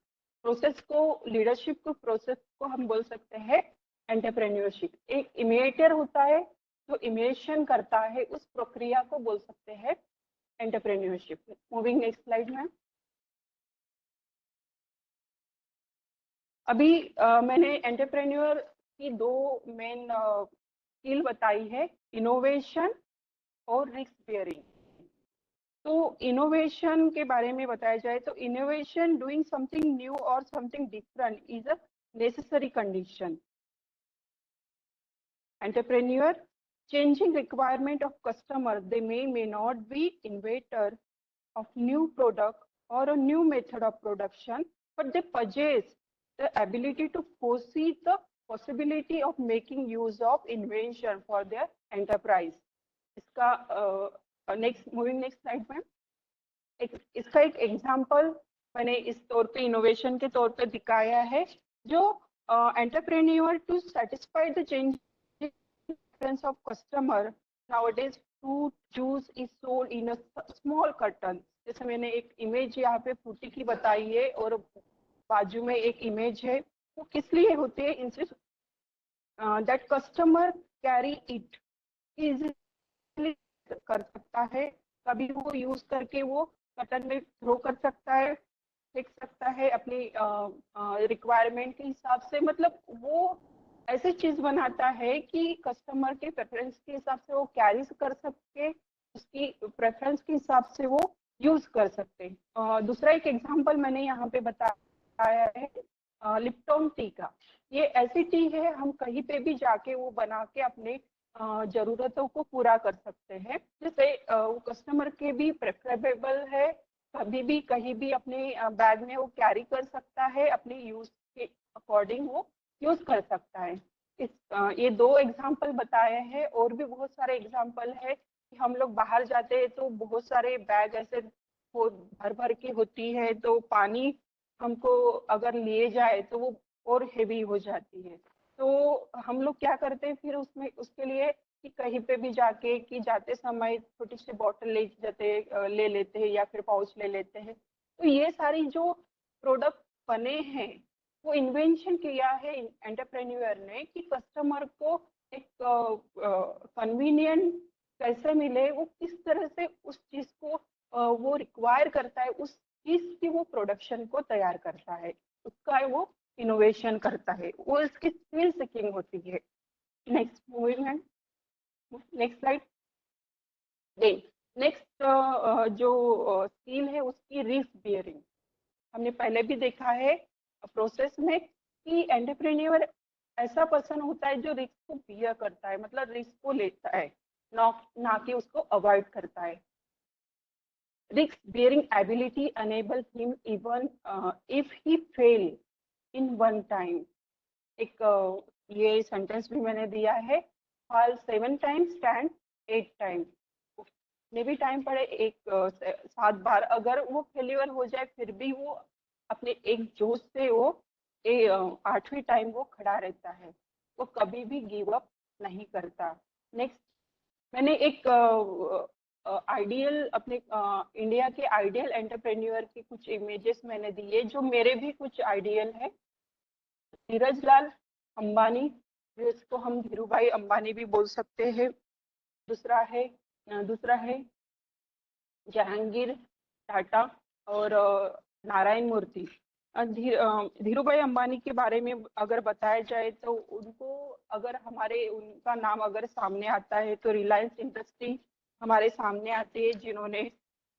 प्रोसेस को, लीडरशिप को, प्रोसेस को हम बोल सकते हैं एंटरप्रेन्योरशिप। एक इमिटेटर होता है जो इमिटेशन करता है, उस प्रक्रिया को बोल सकते हैं एंटरप्रेन्योरशिप। मूविंग नेक्स्ट स्लाइड में। अभी मैंने एंटरप्रेन्योर की दो मेन स्किल बताई है, इनोवेशन और रिस्क बेयरिंग। तो इनोवेशन के बारे में बताया जाए तो इनोवेशन, डूइंग समथिंग न्यू और something different is a necessary condition. Entrepreneur, changing requirement of customer, they may not be inventor of new product or a new method of production, but they possess the ability to foresee the possibility of making use of invention for their enterprise. इसका next slide में इसका एक example मैंने इस तौर पे innovation के तौर पे दिखाया है, जो entrepreneur to satisfy the change of customer nowadays fruit juice is sold in a small carton। जैसे मैंने एक इमेज यहाँ पे फ्रूटी की बताई है और बाजू में एक इमेज है, वो किस लिए होती है, इनसे that customer carry it easily कर सकता है, कभी वो यूज करके वो कार्टन में थ्रो कर सकता है, फेंक सकता है अपनी रिक्वायरमेंट के हिसाब से। मतलब वो ऐसी चीज बनाता है कि कस्टमर के प्रेफरेंस के हिसाब से वो कैरी कर सके, उसकी प्रेफरेंस के हिसाब से वो यूज कर सकते। दूसरा एक एग्जांपल मैंने यहाँ पे बताया है लिप्टन टी का। ये ऐसी टी है, हम कहीं पे भी जाके वो बना के अपने जरूरतों को पूरा कर सकते हैं, जैसे वो कस्टमर के भी प्रेफरेबल है, कभी भी कहीं भी अपने बैग में वो कैरी कर सकता है, अपने यूज के अकॉर्डिंग वो यूज कर सकता है। ये दो एग्जाम्पल बताए हैं, और भी बहुत सारे एग्जाम्पल है कि हम लोग बाहर जाते हैं तो बहुत सारे बैग ऐसे भर भर के होती है, तो पानी हमको अगर लिए जाए तो वो और हेवी हो जाती है। तो हम लोग क्या करते हैं फिर उसमें, उसके लिए कि कहीं पे भी जाके कि जाते समय छोटी सी बॉटल ले लेते हैं या फिर पाउच ले लेते हैं। तो ये सारी जो प्रोडक्ट बने हैं वो इन्वेंशन किया है एंटरप्रेन्योर ने कि कस्टमर को एक कन्वीनियंट कैसे मिले, वो किस तरह से उस चीज को वो रिक्वायर करता है, उस चीज की वो प्रोडक्शन को तैयार करता है, उसका वो इनोवेशन करता है, वो इसकी स्किल सीकिंग होती है। नेक्स्ट मूविंग है, नेक्स्ट स्लाइड। नेक्स्ट जो स्किल है उसकी रिस्क बियरिंग। हमने पहले भी देखा है प्रोसेस में कि एंटरप्रेन्योर ऐसा पर्सन होता है जो रिस्क को बियर करता है, मतलब रिस्क को लेता है, ना कि उसको अवॉइड करता है। Risk bearing ability enable him even if he fail in one time. एक ये सेंटेंस भी मैंने दिया है, फॉल 7 टाइम्स स्टैंड 8 टाइम। ने भी टाइम पड़े 7 बार, अगर वो फेल्यूर हो जाए फिर भी वो अपने एक जोश से वो 8वीं टाइम वो खड़ा रहता है, वो कभी भी गिव अप नहीं करता। नेक्स्ट, मैंने एक आइडियल अपने इंडिया के आइडियल एंटरप्रेन्योर की कुछ इमेजेस मैंने दिए, जो मेरे भी कुछ आइडियल है। धीरज लाल अंबानी, जिसको हम धीरू भाई अंबानी भी बोल सकते हैं। दूसरा है जहांगीर टाटा और नारायण मूर्ति। धीरू भाई अंबानी के बारे में अगर बताया जाए तो उनको अगर उनका नाम अगर सामने आता है तो रिलायंस इंडस्ट्री हमारे सामने आती है, जिन्होंने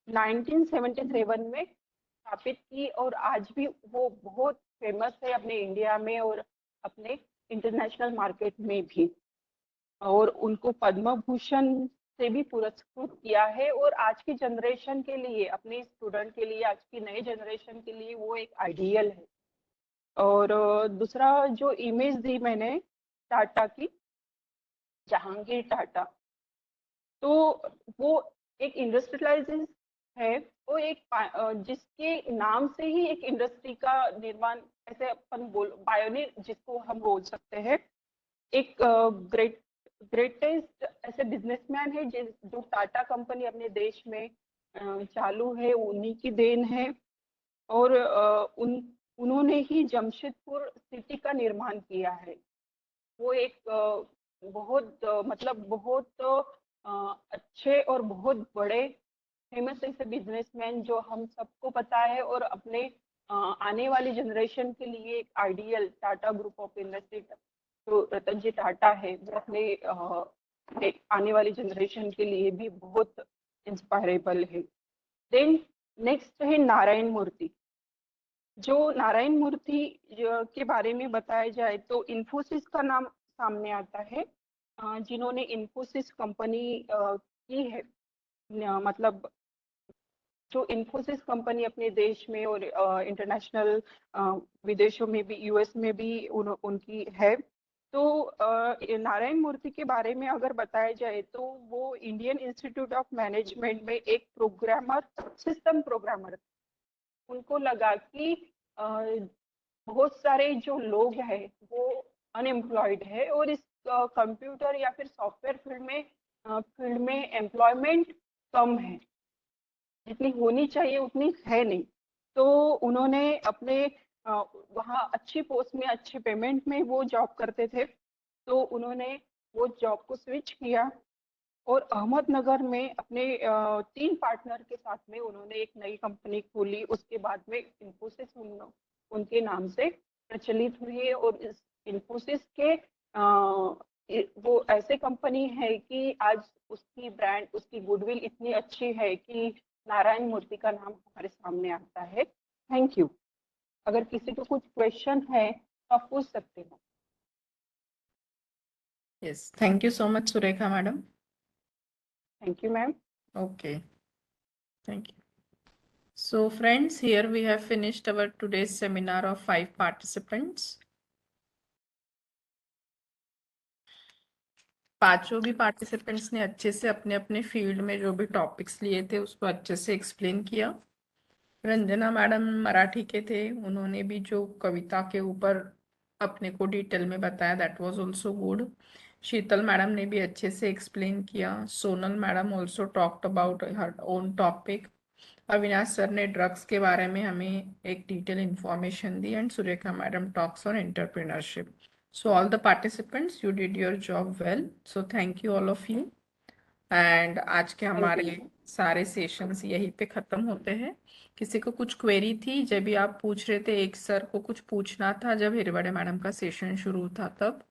1977 में स्थापित की, और आज भी वो बहुत फेमस है अपने इंडिया में और अपने इंटरनेशनल मार्केट में भी। और उनको पद्म भूषण से भी पुरस्कृत किया है, और आज की जनरेशन के लिए, अपने स्टूडेंट के लिए, आज की नई जनरेशन के लिए वो एक आइडियल है। और दूसरा जो इमेज दी मैंने टाटा की, जहांगीर टाटा, तो वो एक इंडस्ट्रियलाइजेशन है, वो एक जिसके नाम से ही एक इंडस्ट्री का निर्माण, ऐसे अपन बायोनियर जिसको हम बोल सकते हैं। एक ग्रेटेस्ट ऐसे बिजनेसमैन है जो टाटा कंपनी अपने देश में चालू है उन्हीं की देन है। और उन्होंने ही जमशेदपुर सिटी का निर्माण किया है। वो एक बहुत मतलब बहुत अच्छे और बहुत बड़े फेमस ऐसे बिजनेसमैन जो हम सबको पता है, और अपने आने वाली जनरेशन के लिए एक ideal Tata group of industry जो रतन जी टाटा है, वो अपने एक आने वाली जनरेशन के लिए भी बहुत इंस्पायरेबल है। देन नेक्स्ट है नारायण मूर्ति। जो नारायण मूर्ति के बारे में बताया जाए तो इन्फोसिस का नाम सामने आता है, जिन्होंने इन्फोसिस कंपनी की है। मतलब जो इन्फोसिस कंपनी अपने देश में और इंटरनेशनल विदेशों में भी, यूएस में भी उनकी है। तो नारायण मूर्ति के बारे में अगर बताया जाए तो वो इंडियन इंस्टीट्यूट ऑफ मैनेजमेंट में एक प्रोग्रामर, सिस्टम प्रोग्रामर। उनको लगा कि बहुत सारे जो लोग हैं वो अनएम्प्लॉयड है, और इस कंप्यूटर या फिर सॉफ्टवेयर फील्ड में एम्प्लॉयमेंट कम है, जितनी होनी चाहिए उतनी है नहीं। तो उन्होंने अपने वहाँ अच्छी पोस्ट में, अच्छे पेमेंट में वो जॉब करते थे, तो उन्होंने वो जॉब को स्विच किया और अहमदनगर में अपने 3 पार्टनर के साथ में उन्होंने एक नई कंपनी खोली। उसके बाद में इन्फोसिस उनके नाम से प्रचलित हुई, और इस इन्फोसिस के वो ऐसे कंपनी है कि आज उसकी ब्रांड, उसकी गुडविल इतनी अच्छी है कि नारायण मूर्ति का नाम हमारे सामने आता है। Thank you. अगर किसी को कुछ क्वेश्चन है तो आप पूछ सकते हो। Yes, thank you so much, Surekha madam. Thank you ma'am. Okay, thank you. So friends, here we have finished our today's seminar of 5 participants. पांचों भी पार्टिसिपेंट्स ने अच्छे से अपने अपने फील्ड में जो भी टॉपिक्स लिए थे उसको अच्छे से एक्सप्लेन किया। रंजना मैडम मराठी के थे, उन्होंने भी जो कविता के ऊपर अपने को डिटेल में बताया, that was also good. Sheetal madam ने भी अच्छे से एक्सप्लेन किया। Sonal madam also talked about her own topic. Avinash sir ने ड्रग्स के बारे में हमें एक detail information the, and Surekha madam talks on entrepreneurship. So all the participants, you did your job well. So thank you all of you. And आज के हमारे सारे सेशंस यहीं पे खत्म होते हैं। किसी को कुछ क्वेरी थी, जब भी आप पूछ रहे थे, एक सर को कुछ पूछना था जब हिरवड़े मैडम का सेशन शुरू था तब,